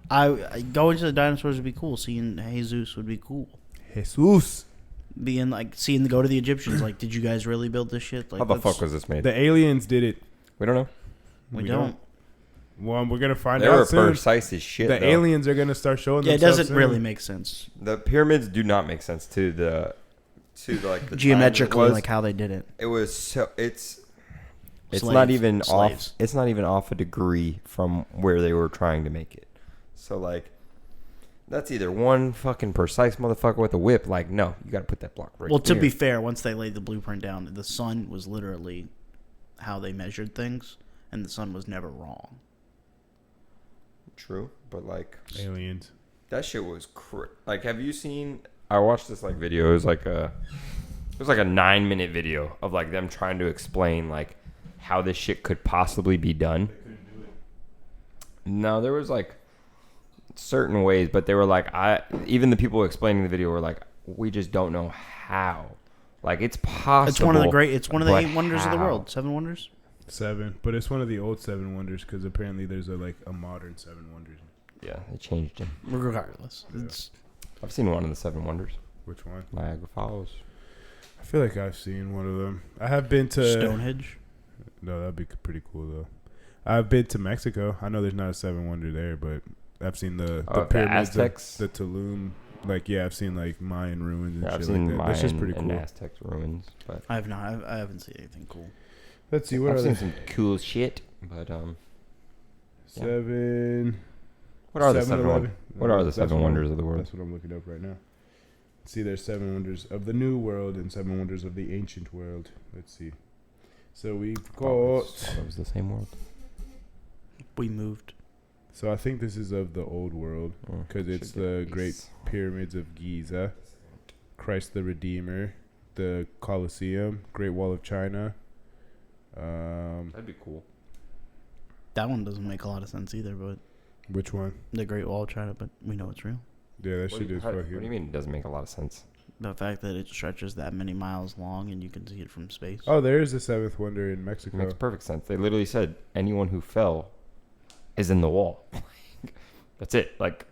I going to the dinosaurs would be cool. Seeing Jesus would be cool. Jesus. Being like go to the Egyptians. Like, did you guys really build this shit? Like, how the fuck was this made? The aliens did it. We don't know. We don't. Well, we're gonna find they out were soon. precise as shit. The aliens are gonna start showing. Yeah, it themselves doesn't really make sense. The pyramids do not make sense to the geometrically, time like how they did it. It was so it's Slaves. not even Slaves. off. It's not even off a degree from where they were trying to make it. So like, that's either one fucking precise motherfucker with a whip. Like, no, you got to put that block right. Well, to there. be fair, once they laid the blueprint down, the sun was literally how they measured things, and the sun was never wrong. True, but like aliens. That shit was like. Have you seen? I watched this like video. It was like a 9-minute video of like them trying to explain like how this shit could possibly be done. They couldn't do it. No, there was like certain ways, but they were like, even the people explaining the video were like, we just don't know how. Like, it's possible. It's one of the 8 wonders of the how? world. 7 wonders. 7, but it's one of the old 7 wonders because apparently there's a modern 7 wonders. Yeah, they changed it. Regardless, Yeah. I've seen one of the 7 wonders. Which one? Niagara Falls. I feel like I've seen one of them. I have been to Stonehenge. No, that'd be pretty cool though. I've been to Mexico. I know there's not a 7 wonder there, but I've seen the pyramids, the Aztecs, the Tulum. Like, yeah, I've seen like Mayan ruins and yeah, shit I've seen like that. Mayan That's just pretty cool. and Aztec ruins, but I have not. I haven't seen anything cool. Let's see. What I've are seen the some cool shit. But 7? what are the 7, 7 11? What are the That's 7 what wonders of the world? That's what I'm looking up right now. See, there's 7 wonders of the new world and 7 wonders of the ancient world. Let's see. So we've got. It was the same world. We moved. So I think this is of the old world because it's the Great Pyramids of Giza, Christ the Redeemer, the Colosseum, Great Wall of China. That'd be cool. That one doesn't make a lot of sense either. But Which one? the Great Wall of China. But we know it's real. Yeah, that shit is What fucking. do you mean it doesn't make a lot of sense? The fact that it stretches that many miles long and you can see it from space. Oh, there is the 7th wonder in Mexico. It makes perfect sense. They literally said anyone who fell is in the wall. That's it. Like,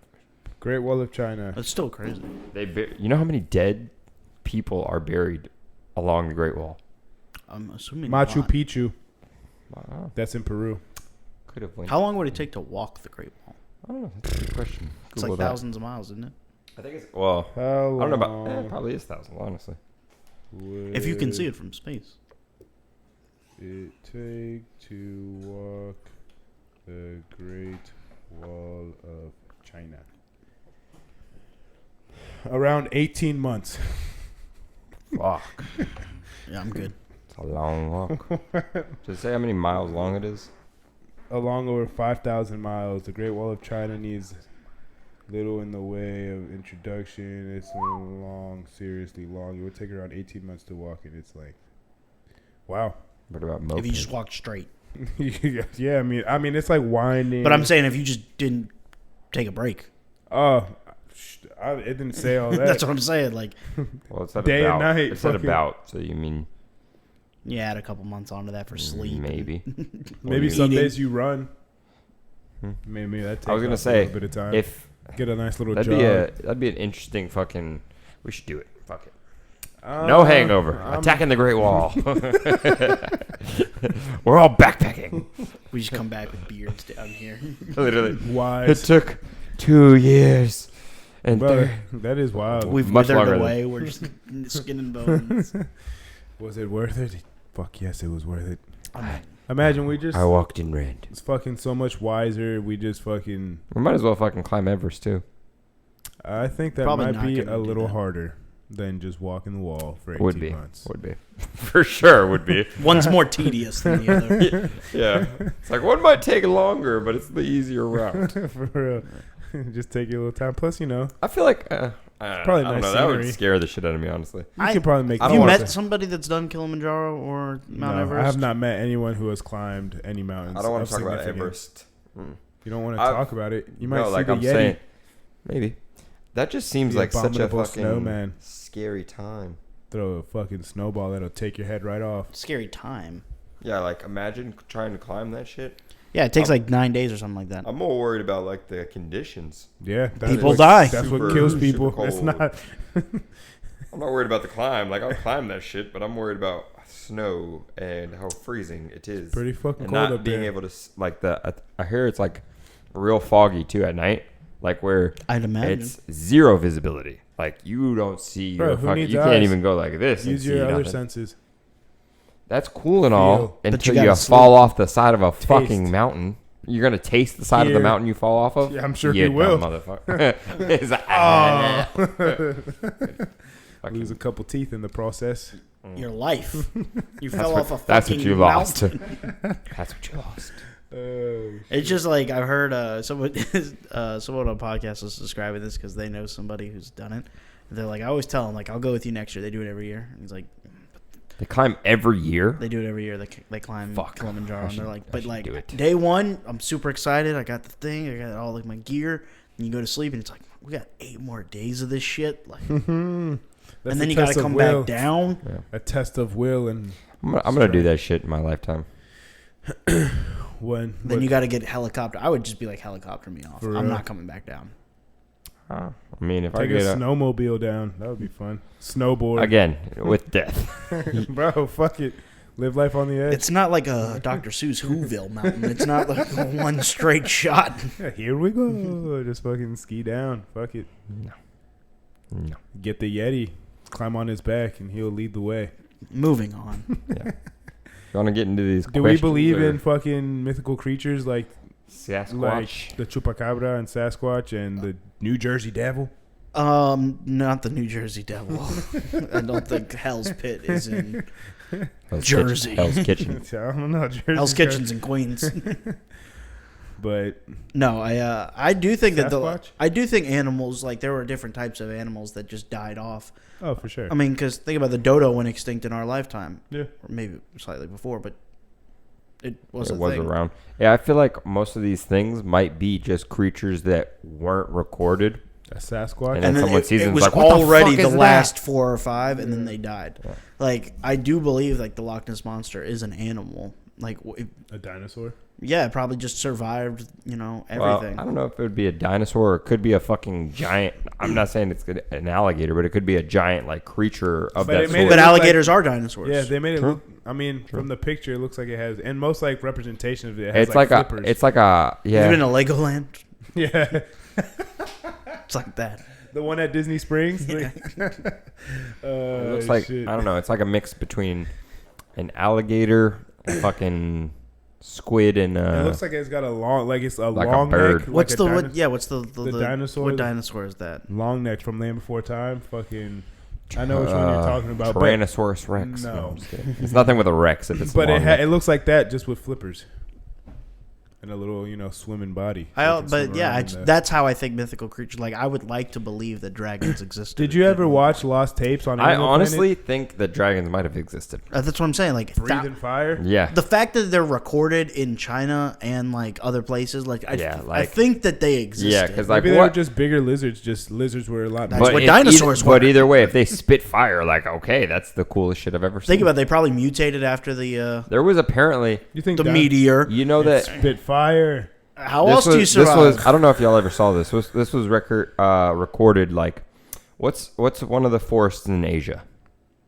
Great Wall of China. It's still crazy. you know how many dead people are buried along the Great Wall? I'm assuming Machu a lot. Picchu. Wow. That's in Peru. Could have went. How long would it take to walk the Great Wall? I don't know. That's a good question. It's Google like that. thousands of miles, isn't it? I think it's I How don't know about. long It probably is thousands, honestly. If you can see it from space. it take to walk the Great Wall of China? Around 18 months. Fuck. Yeah, I'm good. It's a long walk. Does it say how many miles long it is? Along over 5,000 miles, the Great Wall of China needs little in the way of introduction. It's long, seriously long. It would take around 18 months to walk it. It's like, wow. What about If you just walk straight. Yeah, I mean, it's like winding. But I'm saying if you just didn't take a break. Oh, it didn't say all that. That's what I'm saying. Like, Well, it said Day and about. night, It said fucking- about. So you mean you add a couple months onto that for sleep. maybe? Maybe Or some eating. days you run. Hmm. Maybe that takes I was gonna a say, little bit of time. if Get a nice little that'd jog. that'd be an interesting fucking. We should do it. Fuck it. No hangover. Attacking the Great Wall. We're all backpacking. We just come back with beards down here. Literally. It Wise. took 2 years. And Bro, that is wild. We've Much withered longer than- away. We're just skin and bones. Was it worth it? Fuck yes, it was worth it. I mean, Imagine we just I walked in red. it's fucking so much wiser. We just fucking. We might as well fucking climb Everest too. I think that Probably might not be gonna a do little that. harder. than just walking the wall for 18 months. Would be. For sure would be. One's more tedious than the other. Yeah. It's like one might take longer, but it's the easier route. For real. Just take your little time. Plus, I feel like probably I don't nice know. That would scenery. scare the shit out of me, honestly. You can probably make. Have you met somebody that's done Kilimanjaro or Mount No, Everest? I have not met anyone who has climbed any mountains. I don't want of to talk about significance. Everest. You don't want to talk about it. You might see like the I'm Yeti. saying, maybe. That just seems The like such a abominable fucking snowman. scary time. Throw a fucking snowball that'll take your head right off. Scary time. Yeah, like imagine trying to climb that shit. Yeah, it takes like 9 days or something like that. I'm more worried about like the conditions. Yeah, People die. That's Super, what kills super people. cold. It's not. I'm not worried about the climb. Like I'll climb that shit, but I'm worried about snow and how freezing it is. Pretty fucking and cold not up being there. able to like I hear it's like real foggy too at night, like where I'd imagine. it's zero visibility. Like you don't see Bro, your who fucking. needs You eyes? can't even go like this. Use and your see other nothing. senses. That's cool and Feel. all But until you you, gotta fall off the side of a fucking Taste. mountain. You're gonna taste the side of the Here. mountain you fall off of. Yeah, I'm sure you he will. dumb motherfucker. It's like, fucking- Lose a couple teeth in the process. Your life. You That's fell what- off a fucking that's what you lost. mountain. That's what you lost. It's just like I've heard someone on a podcast was describing this because they know somebody who's done it. They're like, I always tell them, like, I'll go with you next year. They do it every year. And he's like, They climb every year. they do it every year. They climb Fuck. Kilimanjaro. I And they're should- like, I but should like do it. day one, I'm super excited. I got the thing. I got all like my gear. And you go to sleep and it's like, we got 8 more days of this shit. Like, and That's then a you got test to of come will. back down. A test of will and I'm gonna do that shit in my lifetime. when. Then you got to get helicopter. I would just be like, helicopter me off. For I'm real? not coming back down. I mean, if I take get a snowmobile down. That would be fun. Snowboard. again with death. Bro, fuck it. Live life on the edge. It's not like a Dr. Seuss Whoville mountain. It's not like a one straight shot. Yeah, here we go. Just fucking ski down. Fuck it. No. Get the Yeti. Climb on his back and he'll lead the way. Moving on. Yeah. You want to get into these? Do we questions believe or in fucking mythical creatures like Sasquatch? the Chupacabra and Sasquatch and the New Jersey Devil? Not the New Jersey Devil. I don't think Hell's Pit is in Jersey. Hell's Kitchen. I don't know. Jersey Hell's Kitchen's in Queens. But No, I do think that Sasquatch? I do think animals, like, there were different types of animals that just died off. oh, for sure. I mean, because think about the dodo went extinct in our lifetime, Yeah. or maybe slightly before, but it was It a was thing. around. Yeah, I feel like most of these things might be just creatures that weren't recorded. A Sasquatch. And And then someone sees it it and was is like, "What the already fuck the is that?" last 4 or 5, and then they died. Yeah. Like, I do believe like the Loch Ness monster is an animal. Like, A dinosaur. yeah, it probably just survived. Well, Everything. I don't know if it would be a dinosaur or it could be a fucking giant. I'm not saying it's an alligator, but it could be a giant like creature of But that it made sort. it but look alligators are dinosaurs. Yeah, they made it True. look. I mean, from the picture, it looks like it has, and most like representation of it has It's like a. flippers. It's like a. You been Yeah. to Legoland? yeah, It's like that. the one at Disney Springs. Yeah. It looks like shit. I don't know. It's like a mix between an alligator, a fucking squid, and It looks like it's got a long, like it's a Like a long bird. neck. What's like the a what? Yeah, what's the dinosaur? What dinosaur is that? long neck from Land Before Time? Fucking, I know which one you're talking about. but- Tyrannosaurus Rex. No. I'm just kidding. It's nothing with a Rex if it's. But long neck. it looks like that just with flippers and a little, swimming body. So it can But swim yeah, around in the- that's how I think mythical creatures. Like, I would like to believe that dragons existed. Did you ever watch Lost Tapes on? I Animal honestly think that dragons might have existed. That's what I'm saying. Like, Planet? Breathing Fire. Yeah. the fact that they're recorded in China and like other places, like I like- think that they existed. Yeah, because like Maybe they were what? just bigger lizards. Just lizards were a lot. That's bigger. what if dinosaurs But were. either way, if they spit fire, like okay, that's the coolest shit I've ever seen. think about it, they probably mutated after the There was apparently, You think the that- meteor. you know that Spit fire. How this else was, do you survive? This was I don't know if y'all ever saw this. This was recorded like what's one of the forests in Asia?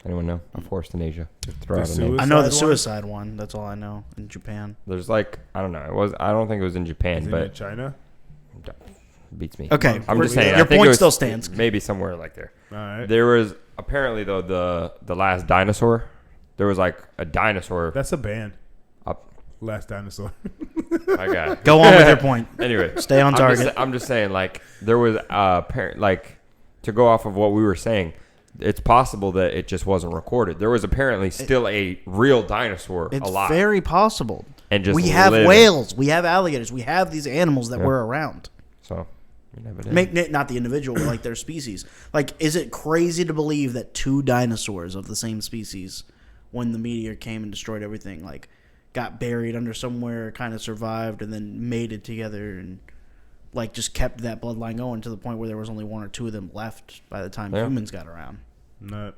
Anyone know a forest in Asia? Just throw The out a name. I know the Suicide one? suicide one. That's all I know in Japan. There's like I don't know. I don't think it was in Japan, Is it in but China? beats me. Okay, I'm just saying. Your I think it point was still stands. Maybe somewhere like there. All right. There was apparently though the last dinosaur. There was like a dinosaur. That's a band. Up. Last Dinosaur. I got it. Go on with your point. Anyway, Stay on target. I'm just saying, like there was like to go off of what we were saying. it's possible that it just wasn't recorded. There was apparently still a real dinosaur alive. It's very possible. And just we have living. whales, we have alligators, we have these animals that were around. So, you never know. Not the individual, but like their species. Like, is it crazy to believe that 2 dinosaurs of the same species, when the meteor came and destroyed everything, like, got buried under somewhere, kind of survived, and then mated together and like just kept that bloodline going to the point where there was only 1 or 2 of them left by the time humans got around. Not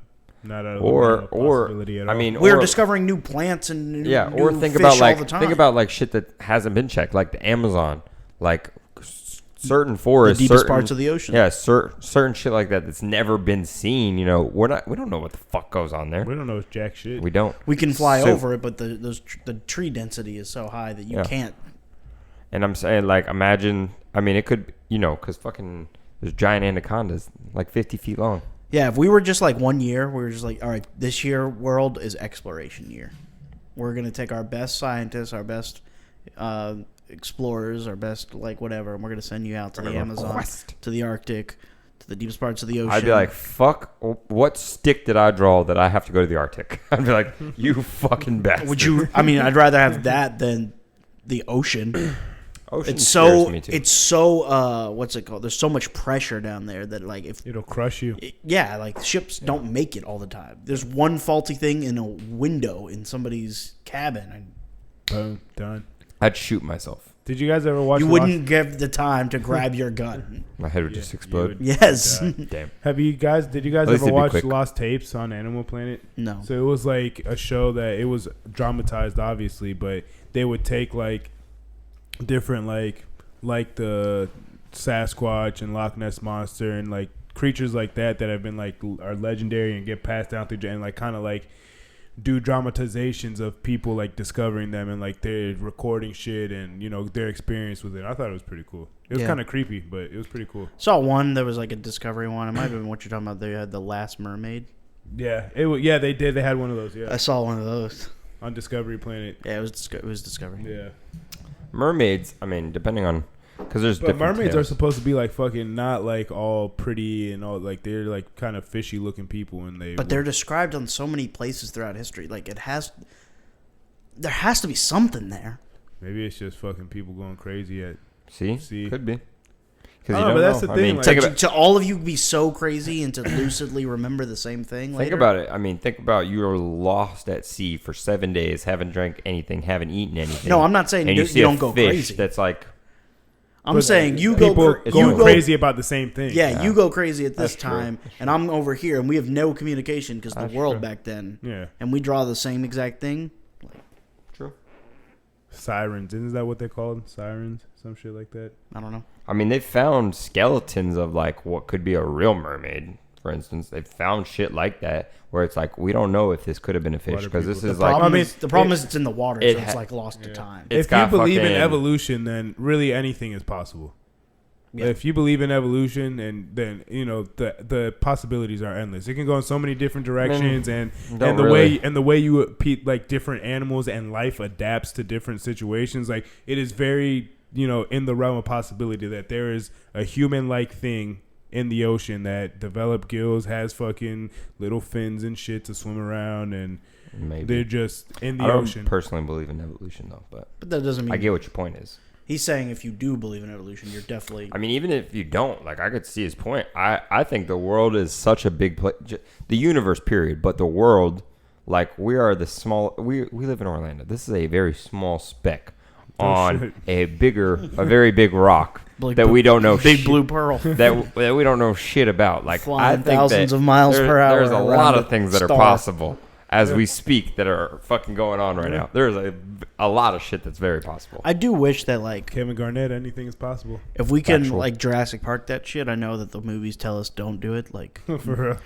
out of or possibility at all. I mean, we're discovering new plants and new or think fish about all the time. think about like shit that hasn't been checked, like the Amazon, like certain forests, the deepest parts of the ocean. Yeah, certain shit like that that's never been seen. You know, we don't know what the fuck goes on there. We don't know it's jack shit. We don't. We can fly over it, but the tree density is so high that you can't. And I'm saying, like, imagine. I mean, it could, because fucking there's giant anacondas like 50 feet long. Yeah, if we were just like 1 year, we were just like, all right, this year world is exploration year. We're gonna take our best scientists, our best explorers, our best like whatever, and we're gonna send you out to the Amazon, to the Arctic, to the deepest parts of the ocean. I'd be like, fuck, what stick did I draw that I have to go to the Arctic? I'd be like, you fucking bastard. Would you? I mean, I'd rather have that than the ocean. Ocean It's scares me too. what's it called? There's so much pressure down there that like if It'll crush you. like ships don't make it all the time. There's one faulty thing in a window in somebody's cabin, and Boom, done. I'd shoot myself. Did you guys ever watch? you wouldn't give the time to grab your gun. My head would just explode. Yes. Damn. Did you guys At least ever it'd be watch quick. Lost Tapes on Animal Planet? No. So it was like a show that it was dramatized, obviously, but they would take like different like the Sasquatch and Loch Ness monster and like creatures like that have been like are legendary and get passed down through and like kind of like do dramatizations of people like discovering them and like they're recording shit and their experience with it. I thought it was pretty cool. It was kind of creepy, but it was pretty cool. Saw one. There was like a Discovery one. It might have been what you're talking about. They had the Last Mermaid. Yeah, they did. They had one of those. Yeah, I saw one of those on Discovery Planet. Yeah, it was Discovery. Yeah. Mermaids, I mean, depending on, because there's But different mermaids tales. are supposed to be like fucking not like all pretty and all like they're like kind of fishy looking people and But they're described on so many places throughout history. Like there has to be something there. Maybe it's just fucking people going crazy at See, could be. Because Oh, but that's the thing, like- To all of you be so crazy and to lucidly remember the same thing later. Think about it. I mean, think about you are lost at sea for 7 days, haven't drank anything, haven't eaten anything. No, I'm not saying and you see don't a go fish crazy. That's like, I'm saying you people go going crazy about the same thing. Yeah, you go crazy at this That's true. time, and I'm over here, and we have no communication because the That's world true. back then. Yeah. And we draw the same exact thing. true. Sirens, isn't that what they're called? Sirens, some shit like that. I don't know. I mean, they found skeletons of like what could be a real mermaid. For instance, they found shit like that where it's like we don't know if this could have been a fish Water because this people. is The like problem is it's in the water, so it it's ha- like lost to time. It's If you got believe in fucking- evolution, then really anything is possible. Yeah. If you believe in evolution, and then the possibilities are endless. It can go in so many different directions, and don't the really. way you like different animals and life adapts to different situations. Like it is very in the realm of possibility that there is a human-like thing in the ocean that developed gills, has fucking little fins and shit to swim around, and maybe they're just in the I don't ocean. personally believe in evolution though, but But that doesn't mean I get what your point is. he's saying if you do believe in evolution, you're definitely. I mean, even if you don't, like, I could see his point. I think the world is such a big place, the universe, period. But the world, like, we are the small. We live in Orlando. This is a very small speck on a very big rock that we don't know. Big blue pearl. that we don't know shit about. Like, Flying I think thousands that of miles per hour There's a around lot of a things that are star. possible as we speak that are fucking going on right now. There's a lot of shit that's very possible. I do wish that like Kevin Garnett, anything is possible. if we can Factual. like Jurassic Park that shit. I know that the movies tell us don't do it. Like, For real.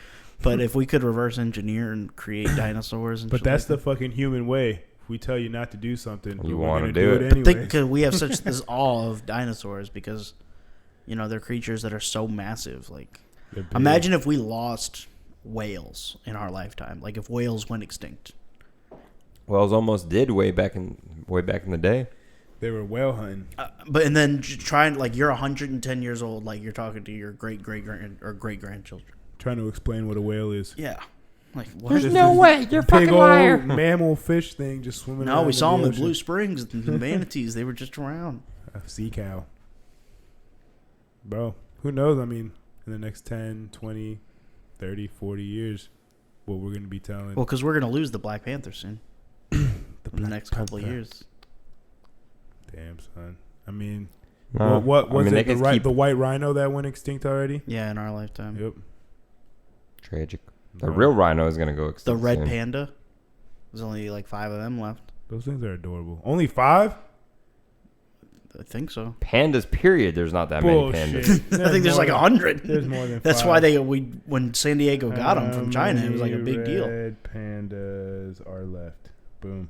but if we could reverse engineer and create dinosaurs and But shit that's like the fucking human way. If we tell you not to do something, You we're wanna gonna do it. anyway. that. Because we have such this awe of dinosaurs because they're creatures that are so massive. Like, They're big. imagine if we lost whales in our lifetime. Like if whales went extinct. Whales almost did way back in the day. They were whale hunting. But and then trying like you're 110 years old, like you're talking to your great grandchildren. trying to explain what a whale is. Yeah. Like, what? There's no way. You're a Big fucking liar. old mammal fish thing just swimming around. No, we saw in them the in Blue ocean. Springs. The manatees, they were just around. A sea cow. Bro, who knows? I mean, in the next 10, 20, 30, 40 years, what we're going to be telling. Well, because we're going to lose the Black Panther soon. In the next couple of years. Damn, son. I mean, No, what was they it? can The white rhino that went extinct already? Yeah, in our lifetime. Yep. Tragic. The real rhino is gonna go extinct. The red soon. panda. There's only like 5 of them left. Those things are adorable. Only 5? I think so. Pandas, period. There's not that Bullshit. many pandas. I think there's like 100. There's more than 5. That's why when San Diego got them from China, it was like a big deal. Red pandas are left. Boom.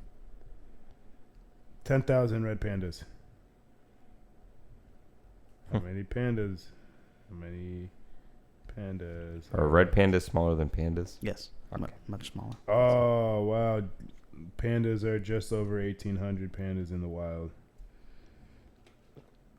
10,000 red pandas. How many pandas? How many pandas? Are red pandas smaller than pandas? Yes, Okay. much smaller. Oh, wow. Pandas are just over 1,800 pandas in the wild.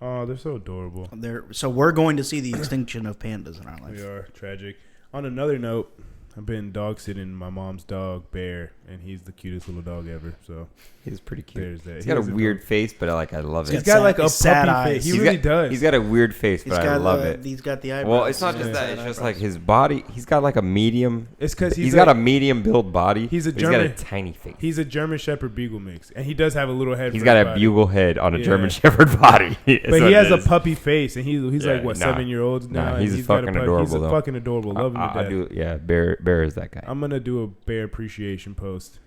Oh, they're so adorable. So we're going to see the extinction of pandas in our life. We are. Tragic. On another note, I've been dog sitting my mom's dog, Bear, and he's the cutest little dog ever. So He's pretty cute. there's that. He's got a weird face, but I love it. He's got like a sad puppy eyes. face. He He's really got- does. He's got a weird face, but I love it. He's got the eyebrows. Well, it's not He's just got that. sad It's just eyebrows. like his body. He's got like a medium. It's because He's got a medium build body. he's a but he's got a German- tiny face. He's a German Shepherd Beagle mix, and he does have a little head. He's for got his a body. bugle head on a Yeah. German Shepherd body. But he has a puppy face, and he's Yeah, like what, nah. 7-year-old now. Nah, and he's got a fucking puppy. adorable, He's though. fucking adorable. Love him to I death. do. Yeah, Bear is that guy. I'm gonna do a bear appreciation post.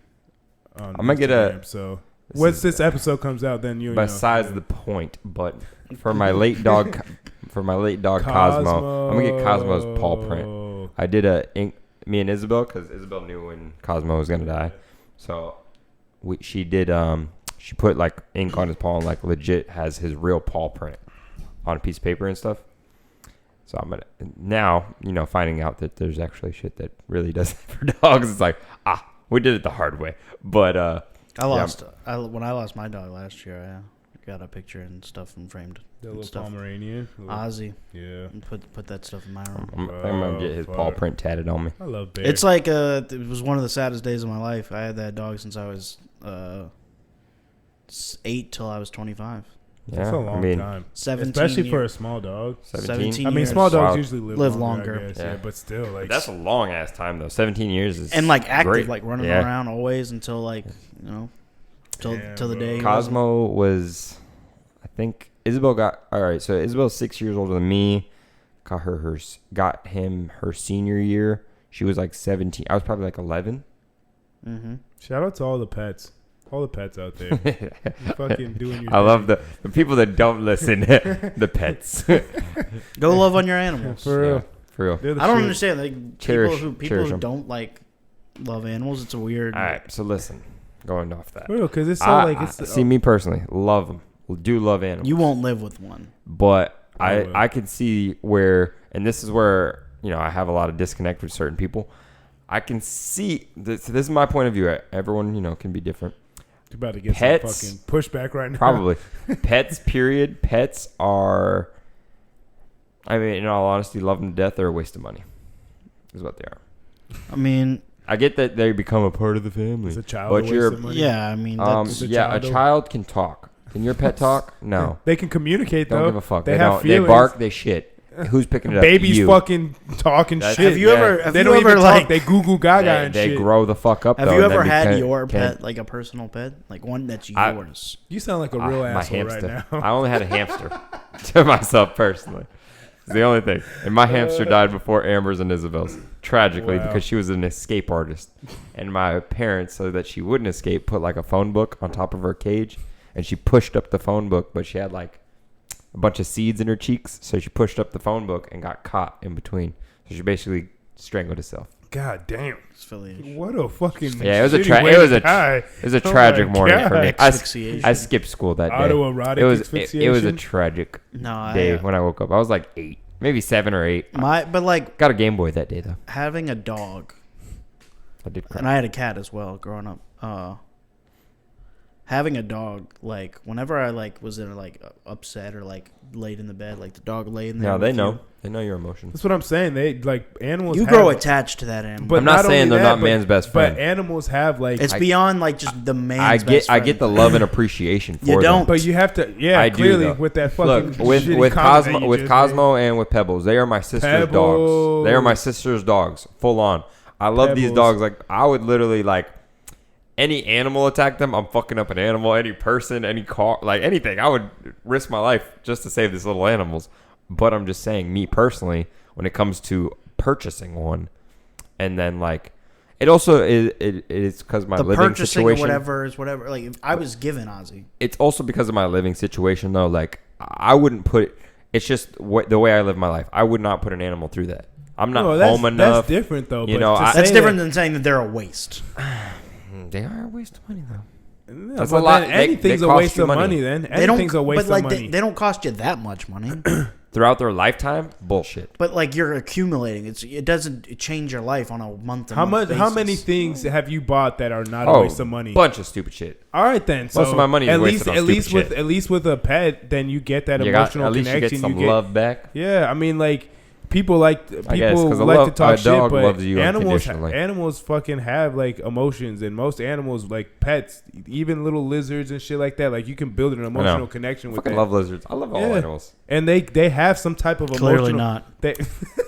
On I'm gonna get a- Instagram, So This once is- this episode comes out, then you. Besides know. the point, but for my late dog, Cosmo, I'm gonna get Cosmo's paw print. I did me and Isabel, because Isabel knew when Cosmo was gonna die, so she put like ink on his paw and like legit has his real paw print on a piece of paper and stuff. So I'm gonna now, finding out that there's actually shit that really does it for dogs. It's like, we did it the hard way, but when I lost my dog last year, I got a picture and stuff and framed The little stuff. Pomeranian. Ozzy. Yeah. And put that stuff in my room. I'm gonna get his paw print tatted on me. I love Bear. It's like it was one of the saddest days of my life. I had that dog since I was 8 till I was 25. That's a long time. 17 Especially for a years. small dog. 17 I mean, years. small dogs Wow. usually Live longer. longer. I guess, Yeah. but still, like That's a long ass time though. 17 years is And like active, great. like running Yeah. around always until like till Damn, the bro. day. Cosmo was, I think Isabel got all right. So Isabel's 6 years older than me. Got him her senior year. She was like 17. I was probably like 11. Mm-hmm. shout out to all the pets out there. You fucking doing your I love thing. the people that don't listen. The pets. Go love on your animals. For real. Yeah, for real. They're the I don't shit. understand like Cherish people who 'em. don't like love animals. It's a weird. All right. So listen, going off that. For real, because it's so See, me personally, love them. Do love animals. You won't live with one. But I will. I could see where, and this is where, I have a lot of disconnect with certain people. I can see, this is my point of view. Everyone, can be different. You're about to get Pets, some fucking pushback right now. Probably. Pets, period. Pets are, I mean, in all honesty, love them to death. They're a waste of money, is what they are. I mean, I get that they become a part of the family. Is a child but a waste you're, of money? yeah. I mean, that's, a a child child can talk. Can your pet talk? No. They can communicate Don't though. give a fuck. They They have don't. They feelings. bark. They shit. Who's picking it up? Babies You. fucking talking That's- shit. have you Yeah. ever? Have They you don't ever even like? talk. They Google Gaga and They shit. grow the fuck up. Have though, you and ever then had can- your can- pet, like a personal pet, like one that's I- yours? You sound like a real my asshole right hamster. now. I only had a hamster to myself personally. It's the only thing. And my hamster died before Amber's and Isabel's, tragically, Wow. because she was an escape artist. And my parents, so that she wouldn't escape, put like a phone book on top of her cage. And she pushed up the phone book, but she had like a bunch of seeds in her cheeks. So she pushed up the phone book and got caught in between. So she basically strangled herself. God damn. It's affiliation. What a fucking Yeah, it was a shitty way it was to a die. it was a Oh tragic my morning for God. me. Asphyxiation. I skipped school that day. Autoerotic It was a asphyxiation? tragic No, day when I woke up. I was like 8, maybe 7 or 8. but like Got a Game Boy that day though. having a dog, I did cry. and I had a cat as well growing up. having a dog, like whenever I like was in like upset or like laid in the bed, like the dog laying there. Yeah, they know. They know your emotions. That's what I'm saying. They like animals. You grow attached to that animal. But I'm not saying only they're that, not man's best friend. But animals have like it's beyond like just the man's I best friend. get the love and appreciation for You them. don't. But you have to. Yeah, I do, clearly though. with that fucking Look, with comment that you Cosmo just Cosmo and with Pebbles, they are my sister's dogs. They are my sister's dogs, full on. I love these dogs. Like I would literally like any animal attack them. I'm fucking up an animal, any person, any car, like anything. I would risk my life just to save these little animals. But I'm just saying, me personally, when it comes to purchasing one, and then like it also it's because my the living purchasing situation. or whatever. Like if I was given Ozzy. It's also because of my living situation, though. Like I wouldn't put. It's just the way I live my life. I would not put an animal through that. I'm not home enough. That's different, though. You know, That's different than saying that they're a waste. They are a waste of money, though. Yeah, that's a lot. Anything's they a waste you of money. Then anything's a waste of money. They don't cost you that much money. Throughout their lifetime, bullshit. But like you're accumulating, it doesn't change your life on a month. How many things have you bought that are not a waste of money? Bunch of stupid shit. All right then. So most of my money is wasted on stupid shit. At least with a pet, then you get that emotional at least connection. You get some love back. Yeah, I mean like. People like to talk shit, but animals fucking have like emotions, and most animals, like pets, even little lizards and shit like that, like you can build an emotional connection with them. I love lizards. I love all animals, and they have some type of clearly emotional. Not.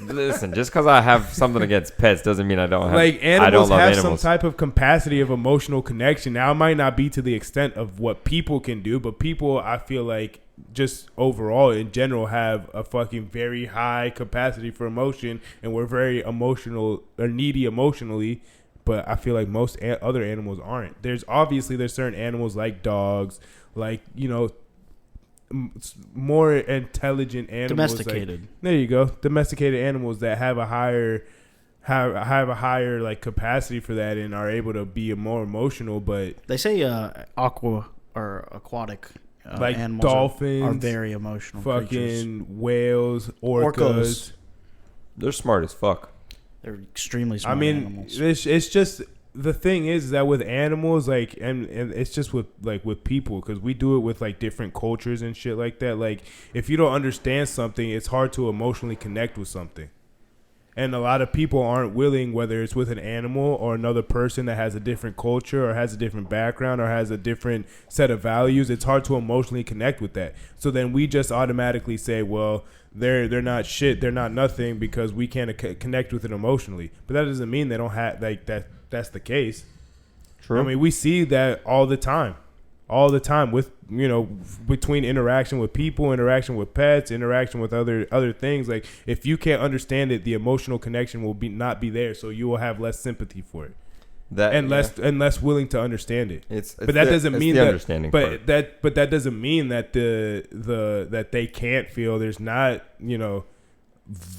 Listen, just because I have something against pets doesn't mean I don't have. Like animals I don't love have animals. some type of capacity of emotional connection. Now it might not be to the extent of what people can do, but people, I feel like, just overall in general have a fucking very high capacity for emotion, and we're very emotional or needy emotionally, but I feel like most other animals aren't. There's certain animals like dogs, like, you know, more intelligent animals, domesticated. Like, there you go, domesticated animals that have a higher like capacity for that and are able to be more emotional. But they say aqua or aquatic like animals dolphins are very emotional. Fucking creatures. Whales, orcas. They're smart as fuck. They're extremely smart. I mean, animals. It's just the thing is that with animals, like, and it's just with people, because we do it with like different cultures and shit like that. Like, if you don't understand something, it's hard to emotionally connect with something. And a lot of people aren't willing, whether it's with an animal or another person that has a different culture or has a different background or has a different set of values. It's hard to emotionally connect with that. So then we just automatically say, well, they're not shit, they're not nothing, because we can't connect with it emotionally. But that doesn't mean they don't have like that. That's the case. True. I mean, we see that all the time with, you know, between interaction with people, interaction with pets, interaction with other things. Like, if you can't understand it, the emotional connection will not be there, so you will have less sympathy for it, less willing to understand it. But that doesn't mean that doesn't mean that that they can't feel. There's not, you know,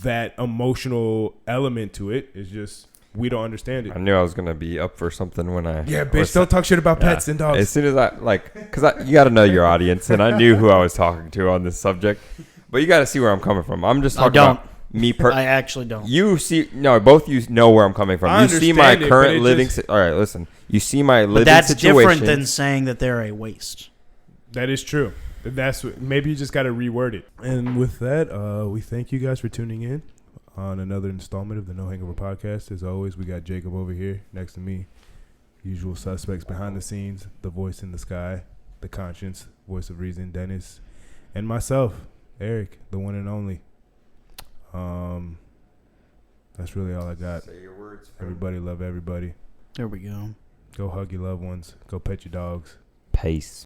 that emotional element to it. It's just we don't understand it. I knew I was gonna be up for something when I. Yeah, bitch! Don't talk shit about pets and dogs. As soon as because you got to know your audience, and I knew who I was talking to on this subject, but you got to see where I'm coming from. I'm just talking about me. I actually don't. You see, no, both you know where I'm coming from. You see my current living. All right, listen. You see my living that's situation. That's different than saying that they're a waste. That is true. Maybe you just got to reword it. And with that, we thank you guys for tuning in on another installment of the No Hangover podcast. As always, we got Jacob over here next to me. Usual suspects behind the scenes, the voice in the sky, the conscience, voice of reason, Dennis, and myself, Eric, the one and only. That's really all I got. Say your words. Everybody love everybody. There we go. Go hug your loved ones. Go pet your dogs. Peace.